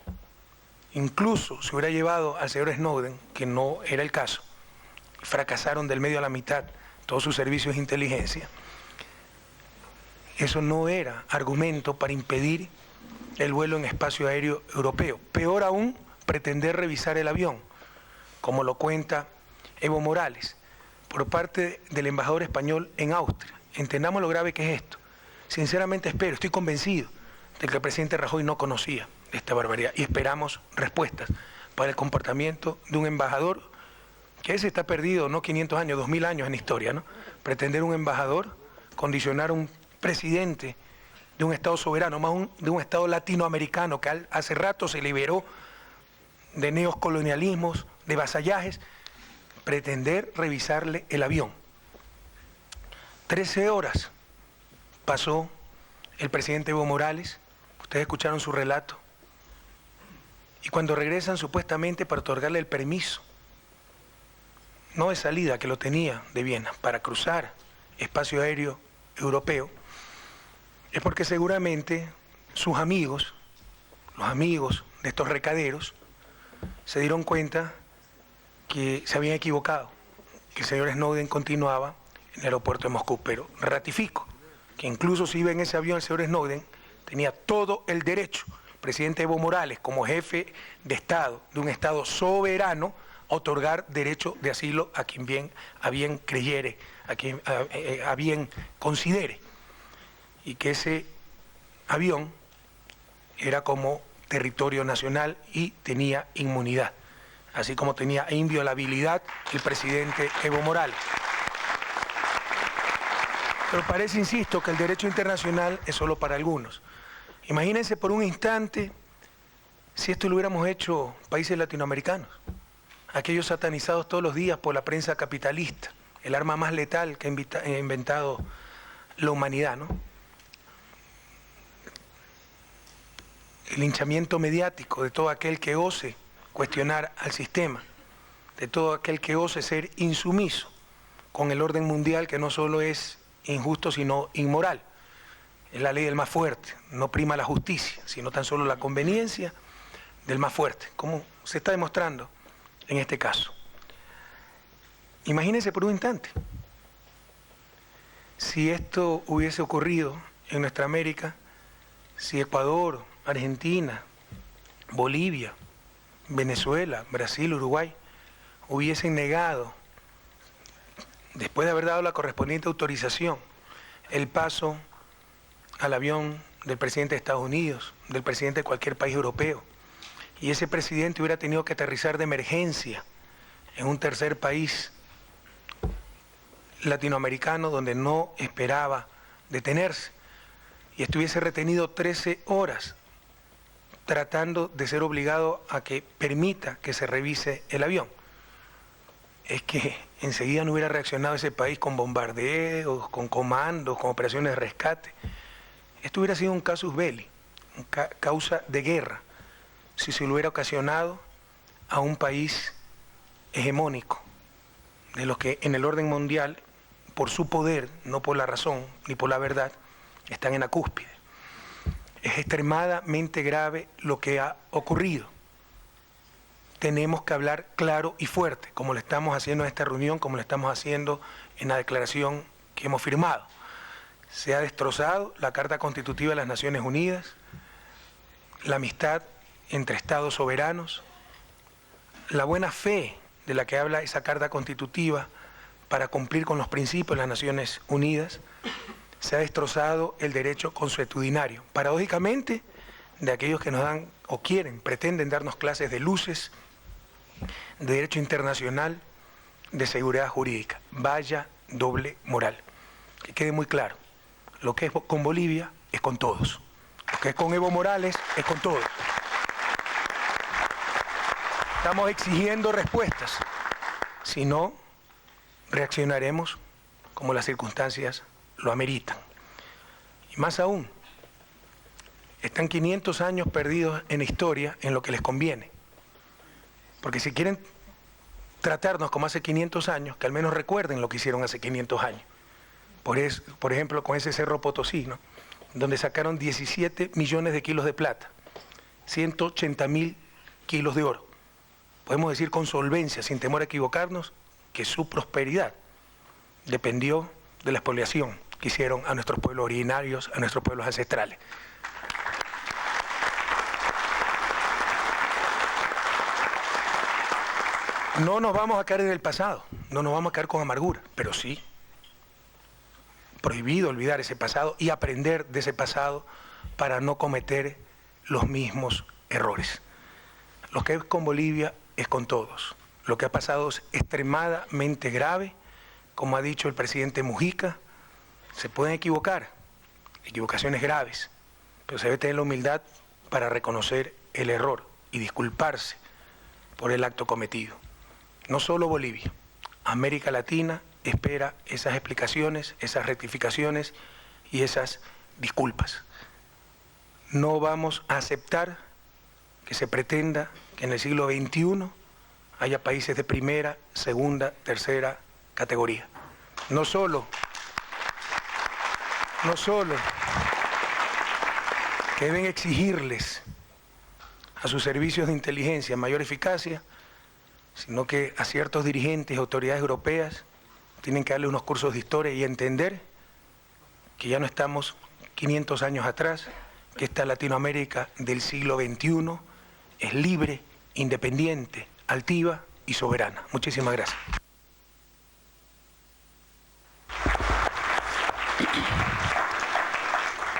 Incluso se hubiera llevado al señor Snowden, que no era el caso, fracasaron del medio a la mitad todos sus servicios de inteligencia. Eso no era argumento para impedir el vuelo en espacio aéreo europeo. Peor aún, pretender revisar el avión, como lo cuenta Evo Morales, por parte del embajador español en Austria. Entendamos lo grave que es esto. Sinceramente estoy convencido de que el presidente Rajoy no conocía esta barbaridad y esperamos respuestas para el comportamiento de un embajador que ese está perdido, no 500 años, 2000 años en historia, ¿no? Pretender un embajador, condicionar a un presidente de un Estado soberano, más de un Estado latinoamericano que hace rato se liberó de neocolonialismos, de vasallajes, pretender revisarle el avión. 13 horas pasó el presidente Evo Morales, ustedes escucharon su relato, y cuando regresan supuestamente para otorgarle el permiso, no de salida, que lo tenía de Viena, para cruzar espacio aéreo europeo, es porque seguramente sus amigos, los amigos de estos recaderos, se dieron cuenta que se habían equivocado, que el señor Snowden continuaba en el aeropuerto de Moscú. Pero ratifico que incluso si iba en ese avión el señor Snowden, tenía todo el derecho, el presidente Evo Morales, como jefe de Estado, de un Estado soberano, a otorgar derecho de asilo a quien a bien creyere, a quien a bien considere. Y que ese avión era como territorio nacional y tenía inmunidad, así como tenía inviolabilidad el presidente Evo Morales. Pero parece, insisto, que el derecho internacional es solo para algunos. Imagínense por un instante si esto lo hubiéramos hecho países latinoamericanos, aquellos satanizados todos los días por la prensa capitalista, el arma más letal que ha inventado la humanidad, ¿no? El linchamiento mediático de todo aquel que ose cuestionar al sistema, de todo aquel que ose ser insumiso con el orden mundial, que no solo es injusto sino inmoral. Es la ley del más fuerte, no prima la justicia, sino tan solo la conveniencia del más fuerte, como se está demostrando en este caso. Imagínense por un instante, si esto hubiese ocurrido en nuestra América, si Ecuador, Argentina, Bolivia, Venezuela, Brasil, Uruguay hubiesen negado, después de haber dado la correspondiente autorización, el paso al avión del presidente de Estados Unidos, del presidente de cualquier país europeo, y ese presidente hubiera tenido que aterrizar de emergencia en un tercer país latinoamericano donde no esperaba detenerse, y estuviese retenido 13 horas tratando de ser obligado a que permita que se revise el avión. Es que enseguida no hubiera reaccionado ese país con bombardeos, con comandos, con operaciones de rescate. Esto hubiera sido un casus belli, causa de guerra, si se lo hubiera ocasionado a un país hegemónico, de los que en el orden mundial, por su poder, no por la razón ni por la verdad, están en la cúspide. Es extremadamente grave lo que ha ocurrido. Tenemos que hablar claro y fuerte, como lo estamos haciendo en esta reunión, como lo estamos haciendo en la declaración que hemos firmado. Se ha destrozado la Carta Constitutiva de las Naciones Unidas, la amistad entre Estados soberanos, la buena fe de la que habla esa Carta Constitutiva para cumplir con los principios de las Naciones Unidas. Se ha destrozado el derecho consuetudinario, paradójicamente, de aquellos que nos dan o pretenden darnos clases de luces, de derecho internacional, de seguridad jurídica. Vaya doble moral. Que quede muy claro, lo que es con Bolivia es con todos, lo que es con Evo Morales es con todos. Estamos exigiendo respuestas, si no, reaccionaremos como las circunstancias lo ameritan. Y más aún, están 500 años perdidos en la historia en lo que les conviene. Porque si quieren tratarnos como hace 500 años, que al menos recuerden lo que hicieron hace 500 años. Por ejemplo, con ese Cerro Potosí, ¿no? Donde sacaron 17 millones de kilos de plata, 180.000 kilos de oro. Podemos decir con solvencia, sin temor a equivocarnos, que su prosperidad dependió de la expoliación que hicieron a nuestros pueblos originarios, a nuestros pueblos ancestrales. No nos vamos a caer en el pasado, no nos vamos a caer con amargura, pero sí prohibido olvidar ese pasado y aprender de ese pasado para no cometer los mismos errores. Lo que es con Bolivia es con todos. Lo que ha pasado es extremadamente grave, como ha dicho el presidente Mujica. Se pueden equivocar, equivocaciones graves, pero se debe tener la humildad para reconocer el error y disculparse por el acto cometido. No solo Bolivia, América Latina espera esas explicaciones, esas rectificaciones y esas disculpas. No vamos a aceptar que se pretenda que en el siglo XXI haya países de primera, segunda, tercera categoría. No solo que deben exigirles a sus servicios de inteligencia mayor eficacia, sino que a ciertos dirigentes y autoridades europeas tienen que darle unos cursos de historia y entender que ya no estamos 500 años atrás, que esta Latinoamérica del siglo XXI es libre, independiente, altiva y soberana. Muchísimas gracias.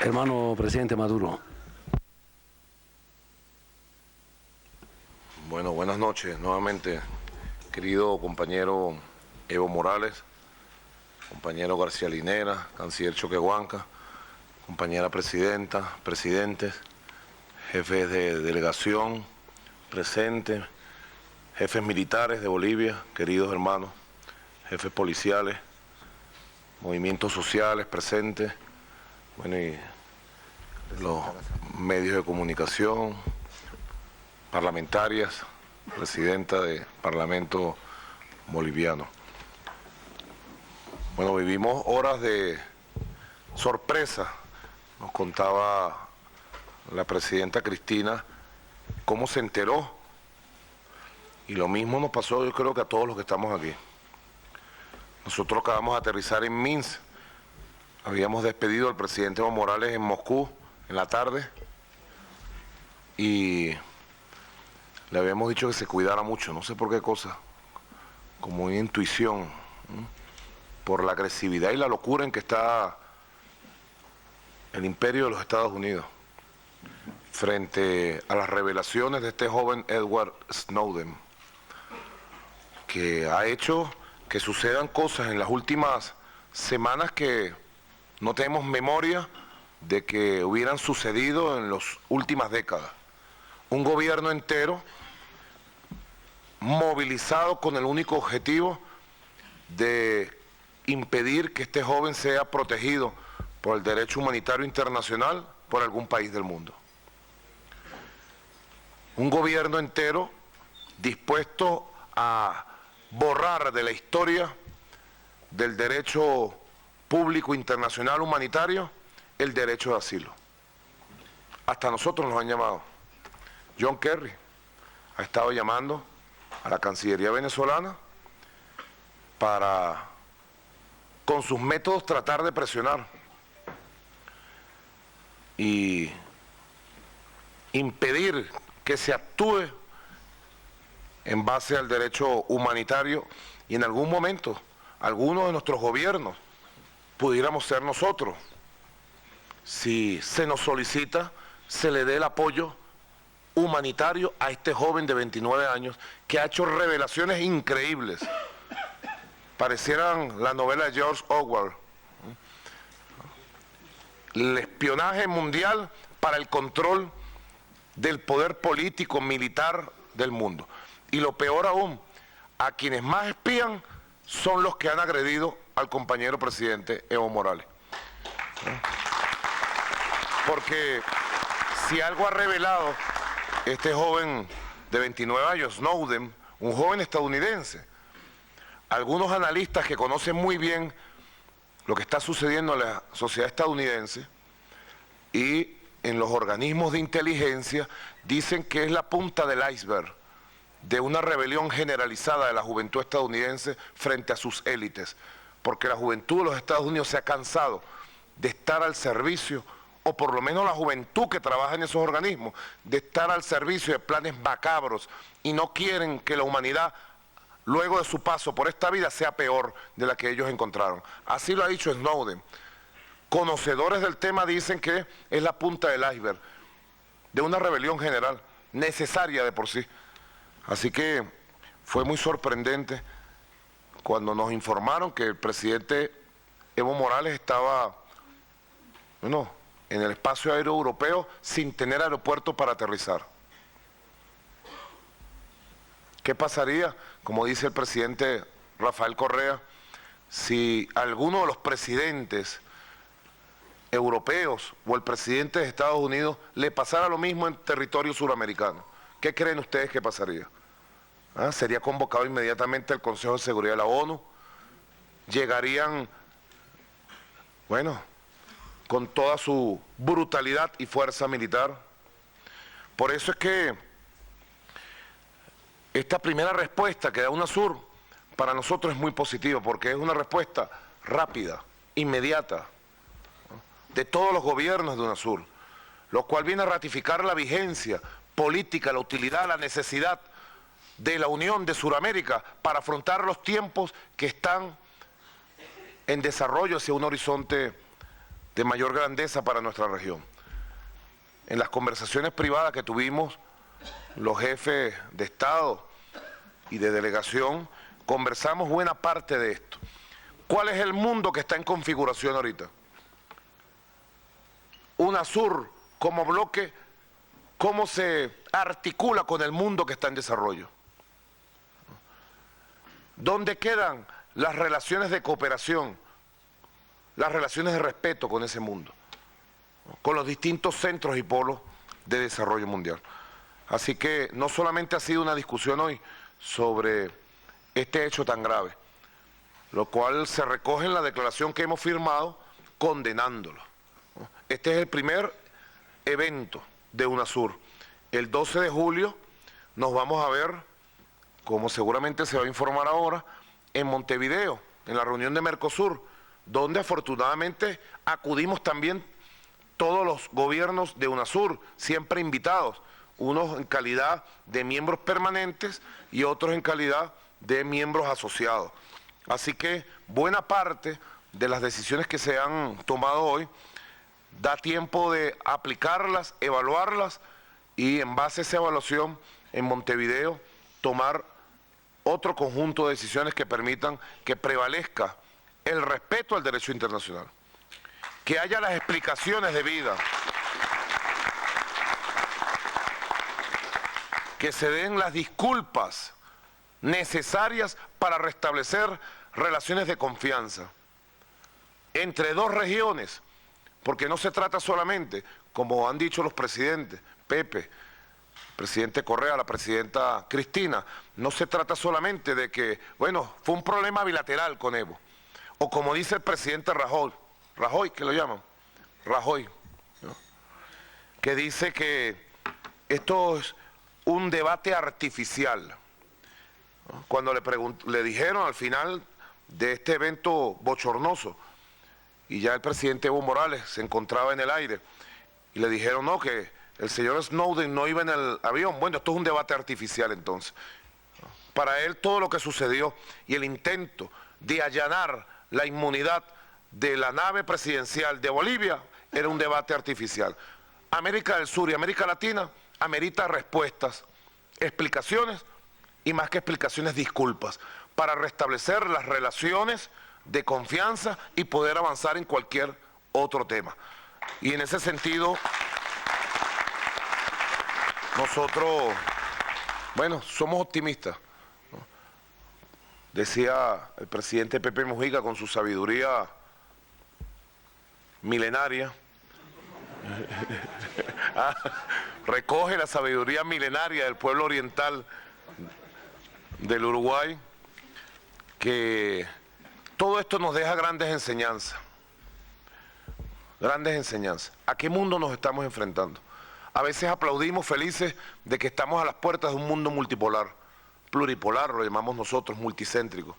Hermano presidente Maduro. Bueno, buenas noches nuevamente, querido compañero Evo Morales, compañero García Linera, canciller Choquehuanca, compañera presidenta, presidentes, jefes de delegación presentes, jefes militares de Bolivia, queridos hermanos, jefes policiales, movimientos sociales presentes, bueno, y los medios de comunicación, parlamentarias, presidenta del Parlamento boliviano. Bueno, vivimos horas de sorpresa. Nos contaba la presidenta Cristina cómo se enteró. Y lo mismo nos pasó, yo creo que a todos los que estamos aquí. Nosotros acabamos de aterrizar en Minsk. Habíamos despedido al presidente Evo Morales en Moscú en la tarde. Y le habíamos dicho que se cuidara mucho, no sé por qué cosa, como una intuición, por la agresividad y la locura en que está el imperio de los Estados Unidos frente a las revelaciones de este joven Edward Snowden, que ha hecho que sucedan cosas en las últimas semanas que no tenemos memoria de que hubieran sucedido en las últimas décadas. Un gobierno entero movilizado con el único objetivo de impedir que este joven sea protegido por el derecho humanitario internacional por algún país del mundo. Un gobierno entero dispuesto a borrar de la historia del derecho público internacional humanitario el derecho de asilo. Hasta nosotros nos han llamado. John Kerry ha estado llamando a la Cancillería venezolana para, con sus métodos, tratar de presionar y impedir que se actúe en base al derecho humanitario, y en algún momento algunos de nuestros gobiernos pudiéramos ser nosotros. Si se nos solicita, se le dé el apoyo humanitario a este joven de 29 años que ha hecho revelaciones increíbles. Parecieran la novela de George Orwell. El espionaje mundial para el control del poder político, militar del mundo. Y lo peor aún, a quienes más espían son los que han agredido al compañero presidente Evo Morales. Porque si algo ha revelado este joven de 29 años, Snowden, un joven estadounidense, algunos analistas que conocen muy bien lo que está sucediendo en la sociedad estadounidense y en los organismos de inteligencia, dicen que es la punta del iceberg de una rebelión generalizada de la juventud estadounidense frente a sus élites, porque la juventud de los Estados Unidos se ha cansado de estar al servicio, o por lo menos la juventud que trabaja en esos organismos, de estar al servicio de planes macabros, y no quieren que la humanidad, luego de su paso por esta vida, sea peor de la que ellos encontraron. Así lo ha dicho Snowden. Conocedores del tema dicen que es la punta del iceberg de una rebelión general, necesaria de por sí. Así que fue muy sorprendente cuando nos informaron que el presidente Evo Morales estaba, bueno, en el espacio aéreo europeo sin tener aeropuerto para aterrizar. ¿Qué pasaría, como dice el presidente Rafael Correa, si alguno de los presidentes europeos o el presidente de Estados Unidos le pasara lo mismo en territorio suramericano? ¿Qué creen ustedes que pasaría? Sería convocado inmediatamente al Consejo de Seguridad de la ONU, llegarían, bueno, con toda su brutalidad y fuerza militar. Por eso es que esta primera respuesta que da UNASUR para nosotros es muy positiva, porque es una respuesta rápida, inmediata, de todos los gobiernos de UNASUR, lo cual viene a ratificar la vigencia política, la utilidad, la necesidad de la unión de Sudamérica para afrontar los tiempos que están en desarrollo hacia un horizonte de mayor grandeza para nuestra región. En las conversaciones privadas que tuvimos, los jefes de Estado y de delegación, conversamos buena parte de esto. ¿Cuál es el mundo que está en configuración ahorita? UNASUR como bloque, ¿cómo se articula con el mundo que está en desarrollo? ¿Dónde quedan las relaciones de cooperación, las relaciones de respeto con ese mundo, con los distintos centros y polos de desarrollo mundial. Así que no solamente ha sido una discusión hoy sobre este hecho tan grave, lo cual se recoge en la declaración que hemos firmado condenándolo. Este es el primer evento de UNASUR. El 12 de julio nos vamos a ver, como seguramente se va a informar ahora, en Montevideo, en la reunión de Mercosur, donde afortunadamente acudimos también todos los gobiernos de UNASUR, siempre invitados, unos en calidad de miembros permanentes y otros en calidad de miembros asociados. Así que buena parte de las decisiones que se han tomado hoy da tiempo de aplicarlas, evaluarlas y en base a esa evaluación en Montevideo tomar otro conjunto de decisiones que permitan que prevalezca el respeto al derecho internacional, que haya las explicaciones debidas, que se den las disculpas necesarias para restablecer relaciones de confianza entre dos regiones, porque no se trata solamente, como han dicho los presidentes, Pepe, presidente Correa, la presidenta Cristina, no se trata solamente de que, bueno, fue un problema bilateral con Evo, o como dice el presidente Rajoy, ¿qué lo llaman? Rajoy, ¿no? Que dice que esto es un debate artificial, ¿no? Cuando le dijeron al final de este evento bochornoso, y ya el presidente Evo Morales se encontraba en el aire, y le dijeron no, que el señor Snowden no iba en el avión. Bueno, esto es un debate artificial entonces. Para él todo lo que sucedió y el intento de allanar la inmunidad de la nave presidencial de Bolivia era un debate artificial. América del Sur y América Latina amerita respuestas, explicaciones y más que explicaciones, disculpas, para restablecer las relaciones de confianza y poder avanzar en cualquier otro tema. Y en ese sentido, nosotros, bueno, somos optimistas, ¿no? Decía el presidente Pepe Mujica con su sabiduría milenaria, recoge la sabiduría milenaria del pueblo oriental del Uruguay, que todo esto nos deja grandes enseñanzas. Grandes enseñanzas. ¿A qué mundo nos estamos enfrentando? A veces aplaudimos felices de que estamos a las puertas de un mundo multipolar, pluripolar, lo llamamos nosotros, multicéntrico.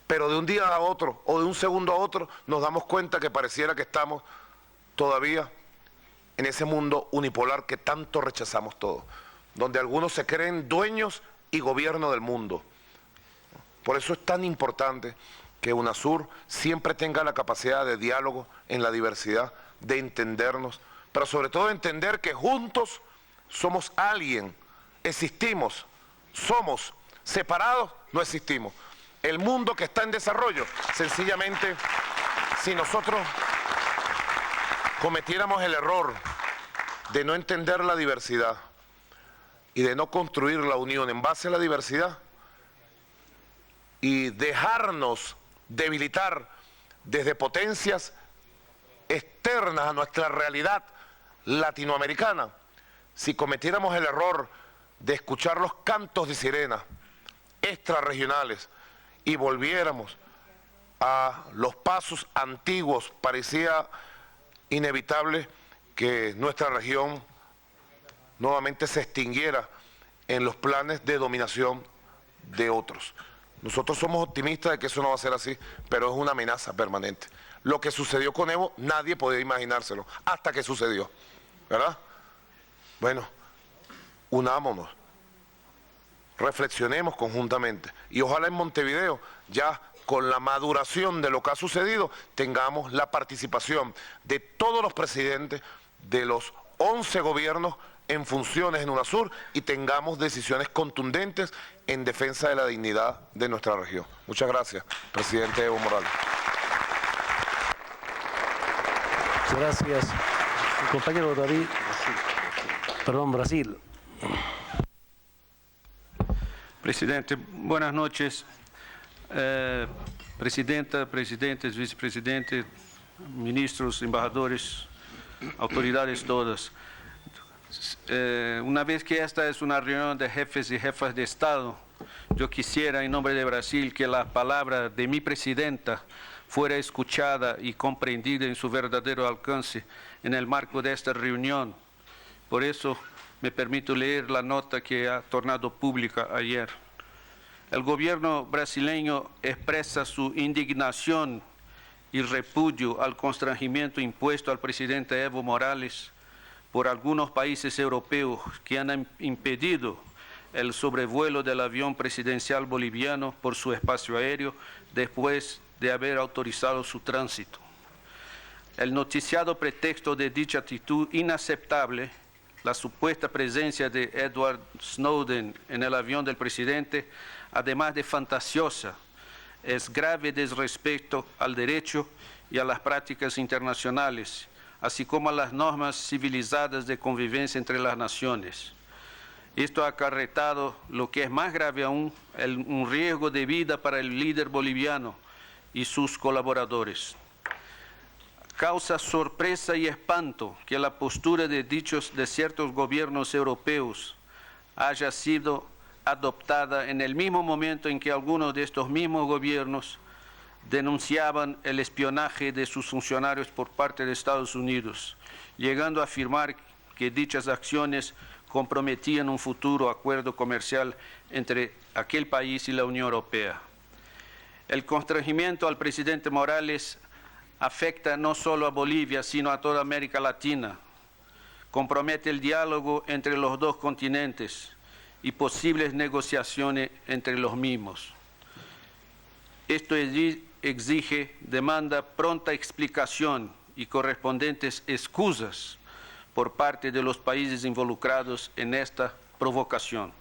Pero de un día a otro, o de un segundo a otro, nos damos cuenta que pareciera que estamos todavía en ese mundo unipolar que tanto rechazamos todos, donde algunos se creen dueños y gobierno del mundo. Por eso es tan importante que UNASUR siempre tenga la capacidad de diálogo en la diversidad, de entendernos, pero sobre todo entender que juntos somos alguien, existimos, somos, separados no existimos. El mundo que está en desarrollo, sencillamente, si nosotros cometiéramos el error de no entender la diversidad y de no construir la unión en base a la diversidad y dejarnos debilitar desde potencias externas a nuestra realidad latinoamericana, si cometiéramos el error de escuchar los cantos de sirena extrarregionales y volviéramos a los pasos antiguos, parecía inevitable que nuestra región nuevamente se extinguiera en los planes de dominación de otros. Nosotros somos optimistas de que eso no va a ser así, pero es una amenaza permanente. Lo que sucedió con Evo, nadie podía imaginárselo, hasta que sucedió, ¿verdad? Bueno, unámonos, reflexionemos conjuntamente, y ojalá en Montevideo, ya con la maduración de lo que ha sucedido, tengamos la participación de todos los presidentes de los 11 gobiernos en funciones en UNASUR y tengamos decisiones contundentes en defensa de la dignidad de nuestra región. Muchas gracias, presidente Evo Morales. Muchas gracias. Mi compañero David, Brasil. Presidente, buenas noches. Presidenta, presidentes, vicepresidentes, ministros, embajadores, autoridades todas. Una vez que esta es una reunión de jefes y jefas de Estado, yo quisiera, en nombre de Brasil, que la palabra de mi presidenta fuera escuchada y comprendida en su verdadero alcance en el marco de esta reunión. Por eso me permito leer la nota que ha tornado pública ayer. El gobierno brasileño expresa su indignación y repudio al constrangimiento impuesto al presidente Evo Morales por algunos países europeos que han impedido el sobrevuelo del avión presidencial boliviano por su espacio aéreo después de haber autorizado su tránsito. El noticiado pretexto de dicha actitud inaceptable, la supuesta presencia de Edward Snowden en el avión del presidente, además de fantasiosa, es grave desrespeto al derecho y a las prácticas internacionales, así como a las normas civilizadas de convivencia entre las naciones. Esto ha acarretado, lo que es más grave aún, un riesgo de vida para el líder boliviano y sus colaboradores. Causa sorpresa y espanto que la postura de ciertos gobiernos europeos haya sido adoptada en el mismo momento en que algunos de estos mismos gobiernos denunciaban el espionaje de sus funcionarios por parte de Estados Unidos, llegando a afirmar que dichas acciones comprometían un futuro acuerdo comercial entre aquel país y la Unión Europea. El constrangimiento al presidente Morales afecta no solo a Bolivia, sino a toda América Latina. Compromete el diálogo entre los dos continentes y posibles negociaciones entre los mismos. Esto demanda pronta explicación y correspondientes excusas por parte de los países involucrados en esta provocación.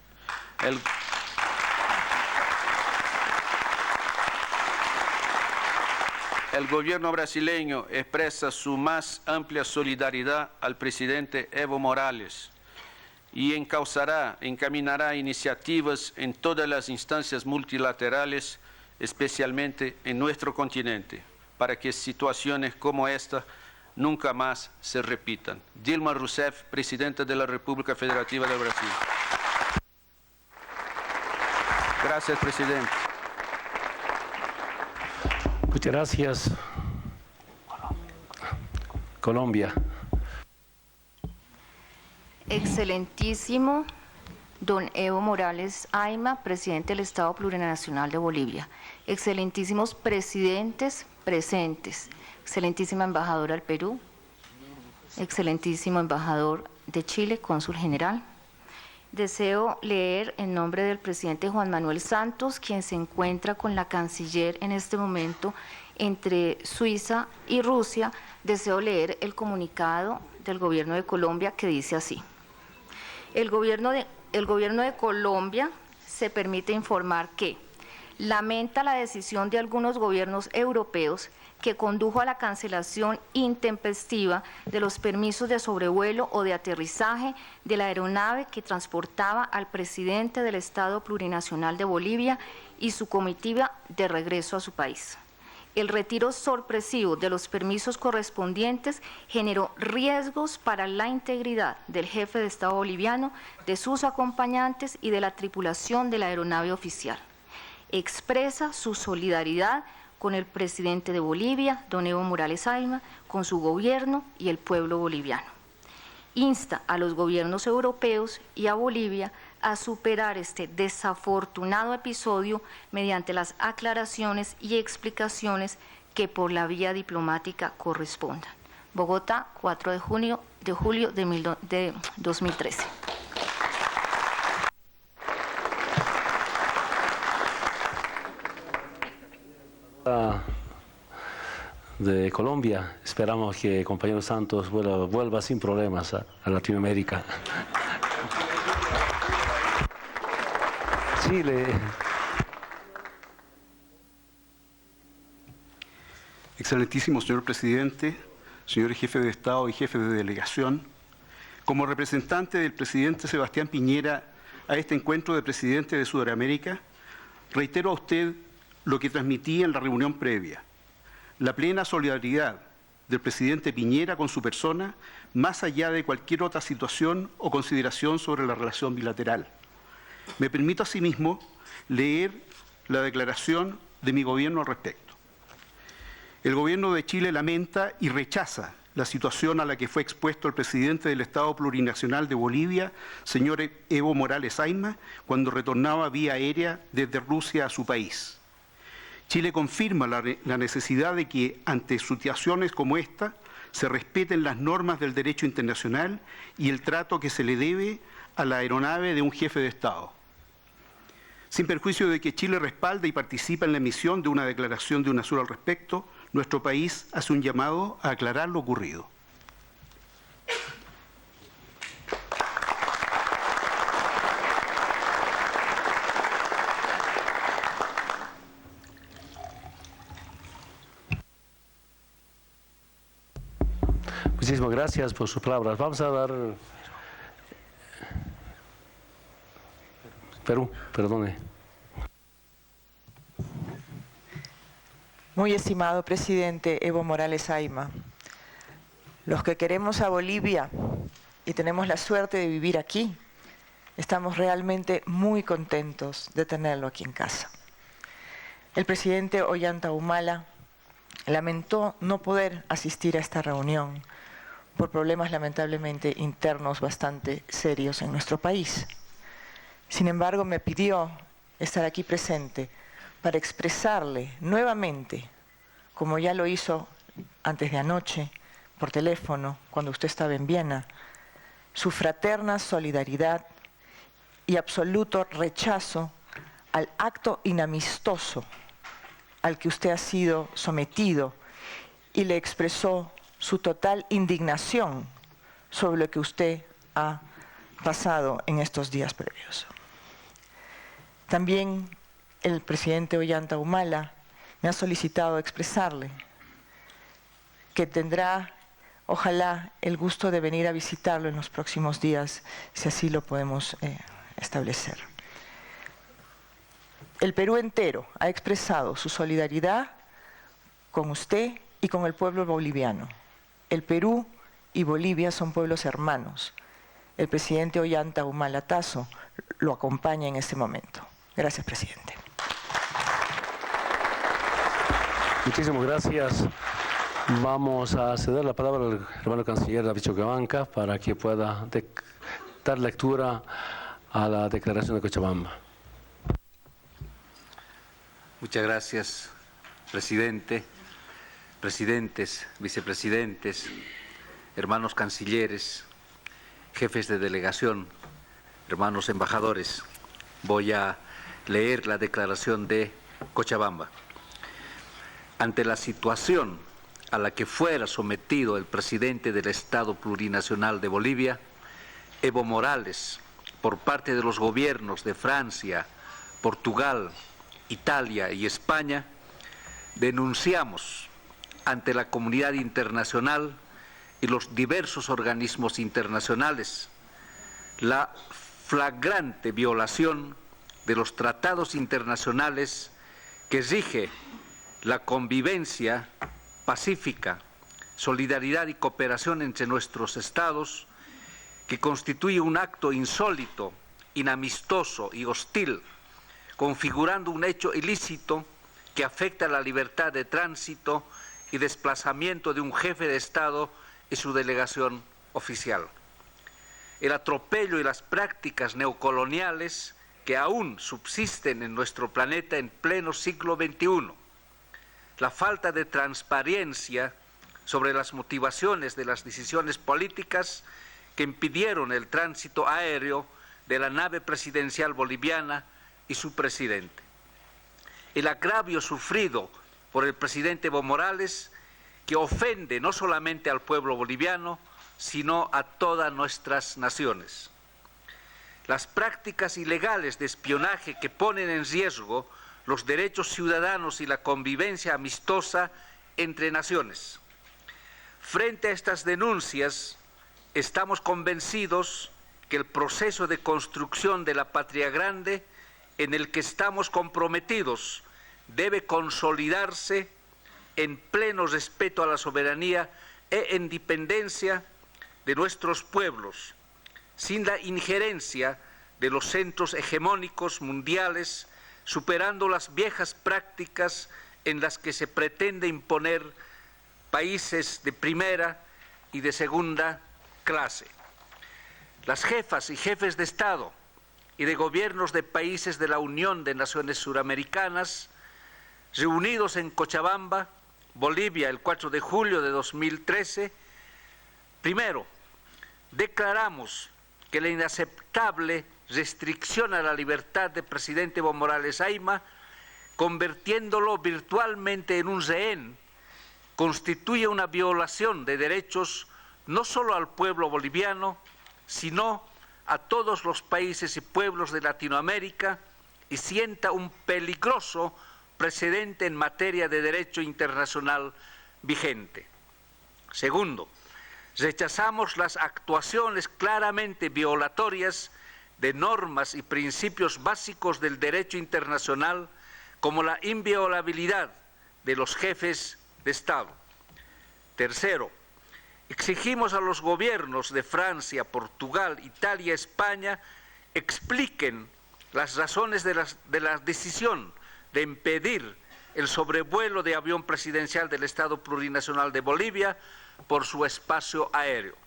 El gobierno brasileño expresa su más amplia solidaridad al presidente Evo Morales y encaminará iniciativas en todas las instancias multilaterales, especialmente en nuestro continente, para que situaciones como esta nunca más se repitan. Dilma Rousseff, Presidenta de la República Federativa de Brasil. Gracias, Presidente. Muchas gracias. Colombia. Excelentísimo don Evo Morales Ayma, Presidente del Estado Plurinacional de Bolivia. Excelentísimos presidentes presentes. Excelentísima embajadora del Perú. Excelentísimo embajador de Chile, cónsul general. Deseo leer en nombre del presidente Juan Manuel Santos, quien se encuentra con la canciller en este momento entre Suiza y Rusia. Deseo leer el comunicado del Gobierno de Colombia que dice así. El Gobierno de Colombia se permite informar que lamenta la decisión de algunos gobiernos europeos que condujo a la cancelación intempestiva de los permisos de sobrevuelo o de aterrizaje de la aeronave que transportaba al presidente del Estado Plurinacional de Bolivia y su comitiva de regreso a su país. El retiro sorpresivo de los permisos correspondientes generó riesgos para la integridad del jefe de Estado boliviano, de sus acompañantes y de la tripulación de la aeronave oficial. Expresa su solidaridad con el presidente de Bolivia, don Evo Morales Ayma, con su gobierno y el pueblo boliviano. Insta a los gobiernos europeos y a Bolivia a superar este desafortunado episodio mediante las aclaraciones y explicaciones que por la vía diplomática correspondan. Bogotá, 4 de julio de 2013. De Colombia, esperamos que el compañero Santos vuelva sin problemas a Latinoamérica. Chile. Excelentísimo señor presidente, señores jefes de Estado y jefes de delegación, como representante del presidente Sebastián Piñera a este encuentro de presidentes de Sudamérica, reitero a usted lo que transmití en la reunión previa, la plena solidaridad del presidente Piñera con su persona, más allá de cualquier otra situación o consideración sobre la relación bilateral. Me permito asimismo leer la declaración de mi gobierno al respecto. El gobierno de Chile lamenta y rechaza la situación a la que fue expuesto el presidente del Estado Plurinacional de Bolivia, señor Evo Morales Ayma, cuando retornaba vía aérea desde Rusia a su país. Chile confirma la necesidad de que, ante situaciones como esta, se respeten las normas del derecho internacional y el trato que se le debe a la aeronave de un jefe de Estado. Sin perjuicio de que Chile respalda y participa en la emisión de una declaración de UNASUR al respecto, nuestro país hace un llamado a aclarar lo ocurrido. Muchísimas gracias por sus palabras. Vamos a dar... Perú, perdone. Muy estimado presidente Evo Morales Ayma, los que queremos a Bolivia y tenemos la suerte de vivir aquí, estamos realmente muy contentos de tenerlo aquí en casa. El presidente Ollanta Humala lamentó no poder asistir a esta reunión por problemas lamentablemente internos bastante serios en nuestro país. Sin embargo, me pidió estar aquí presente para expresarle nuevamente, como ya lo hizo antes de anoche, por teléfono, cuando usted estaba en Viena, su fraterna solidaridad y absoluto rechazo al acto inamistoso al que usted ha sido sometido, y le expresó su total indignación sobre lo que usted ha pasado en estos días previos. También el presidente Ollanta Humala me ha solicitado expresarle que tendrá, ojalá, el gusto de venir a visitarlo en los próximos días, si así lo podemos establecer. El Perú entero ha expresado su solidaridad con usted y con el pueblo boliviano. El Perú y Bolivia son pueblos hermanos. El presidente Ollanta Humala Tazo lo acompaña en este momento. Gracias, presidente. Muchísimas gracias. Vamos a ceder la palabra al hermano canciller David Choquebanca para que pueda dar lectura a la declaración de Cochabamba. Muchas gracias, presidente, presidentes, vicepresidentes, hermanos cancilleres, jefes de delegación, hermanos embajadores. Voy a leer la declaración de Cochabamba. Ante la situación a la que fuera sometido el presidente del Estado Plurinacional de Bolivia, Evo Morales, por parte de los gobiernos de Francia, Portugal, Italia y España, denunciamos ante la comunidad internacional y los diversos organismos internacionales la flagrante violación de los tratados internacionales que rige la convivencia pacífica, solidaridad y cooperación entre nuestros estados, que constituye un acto insólito, inamistoso y hostil, configurando un hecho ilícito que afecta la libertad de tránsito y desplazamiento de un jefe de Estado y su delegación oficial. El atropello y las prácticas neocoloniales que aún subsisten en nuestro planeta en pleno siglo XXI, la falta de transparencia sobre las motivaciones de las decisiones políticas que impidieron el tránsito aéreo de la nave presidencial boliviana y su presidente. El agravio sufrido por el presidente Evo Morales, que ofende no solamente al pueblo boliviano, sino a todas nuestras naciones. Las prácticas ilegales de espionaje que ponen en riesgo los derechos ciudadanos y la convivencia amistosa entre naciones. Frente a estas denuncias, estamos convencidos que el proceso de construcción de la patria grande en el que estamos comprometidos debe consolidarse en pleno respeto a la soberanía e independencia de nuestros pueblos, sin la injerencia de los centros hegemónicos mundiales, superando las viejas prácticas en las que se pretende imponer países de primera y de segunda clase. Las jefas y jefes de Estado y de gobiernos de países de la Unión de Naciones Suramericanas, reunidos en Cochabamba, Bolivia, el 4 de julio de 2013, primero, declaramos que la inaceptable restricción a la libertad del presidente Evo Morales Ayma, convirtiéndolo virtualmente en un rehén, constituye una violación de derechos no solo al pueblo boliviano, sino a todos los países y pueblos de Latinoamérica y sienta un peligroso precedente en materia de derecho internacional vigente. Segundo, rechazamos las actuaciones claramente violatorias de normas y principios básicos del derecho internacional, como la inviolabilidad de los jefes de Estado. Tercero, exigimos a los gobiernos de Francia, Portugal, Italia, España, expliquen las razones de la decisión de impedir el sobrevuelo de avión presidencial del Estado Plurinacional de Bolivia por su espacio aéreo.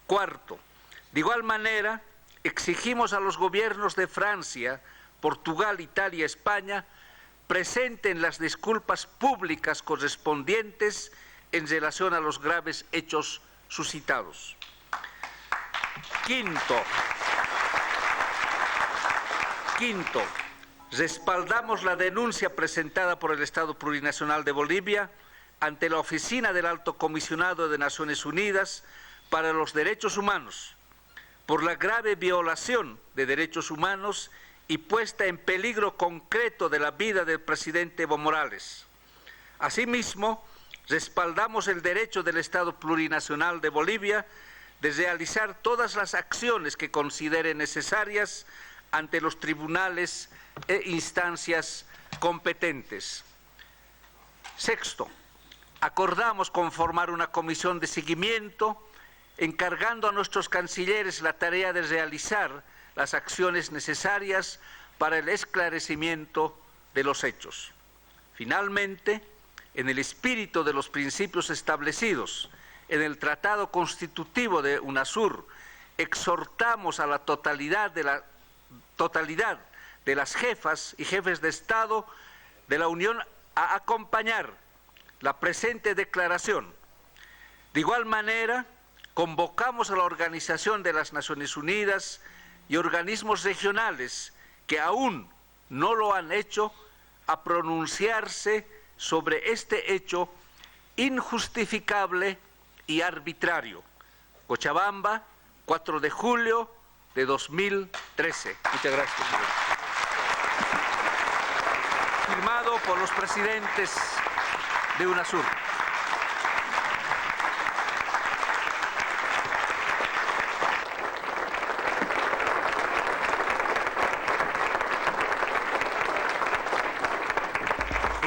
Cuarto, de igual manera, exigimos a los gobiernos de Francia, Portugal, Italia, España, presenten las disculpas públicas correspondientes en relación a los graves hechos suscitados. Quinto, respaldamos la denuncia presentada por el Estado Plurinacional de Bolivia ante la Oficina del Alto Comisionado de Naciones Unidas para los Derechos Humanos por la grave violación de derechos humanos y puesta en peligro concreto de la vida del presidente Evo Morales. Asimismo, respaldamos el derecho del Estado Plurinacional de Bolivia de realizar todas las acciones que considere necesarias ante los tribunales e instancias competentes. Sexto, acordamos conformar una comisión de seguimiento encargando a nuestros cancilleres la tarea de realizar las acciones necesarias para el esclarecimiento de los hechos. Finalmente, en el espíritu de los principios establecidos en el Tratado Constitutivo de UNASUR, exhortamos a la totalidad de las jefas y jefes de Estado de la Unión a acompañar la presente declaración. De igual manera, convocamos a la Organización de las Naciones Unidas y organismos regionales que aún no lo han hecho a pronunciarse sobre este hecho injustificable y arbitrario. Cochabamba, 4 de julio de 2013. Muchas gracias. Firmado por los presidentes de UNASUR.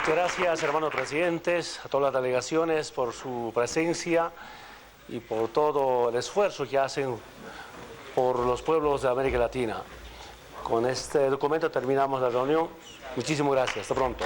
Muchas gracias, hermanos presidentes, a todas las delegaciones por su presencia y por todo el esfuerzo que hacen por los pueblos de América Latina. Con este documento terminamos la reunión. Muchísimas gracias. Hasta pronto.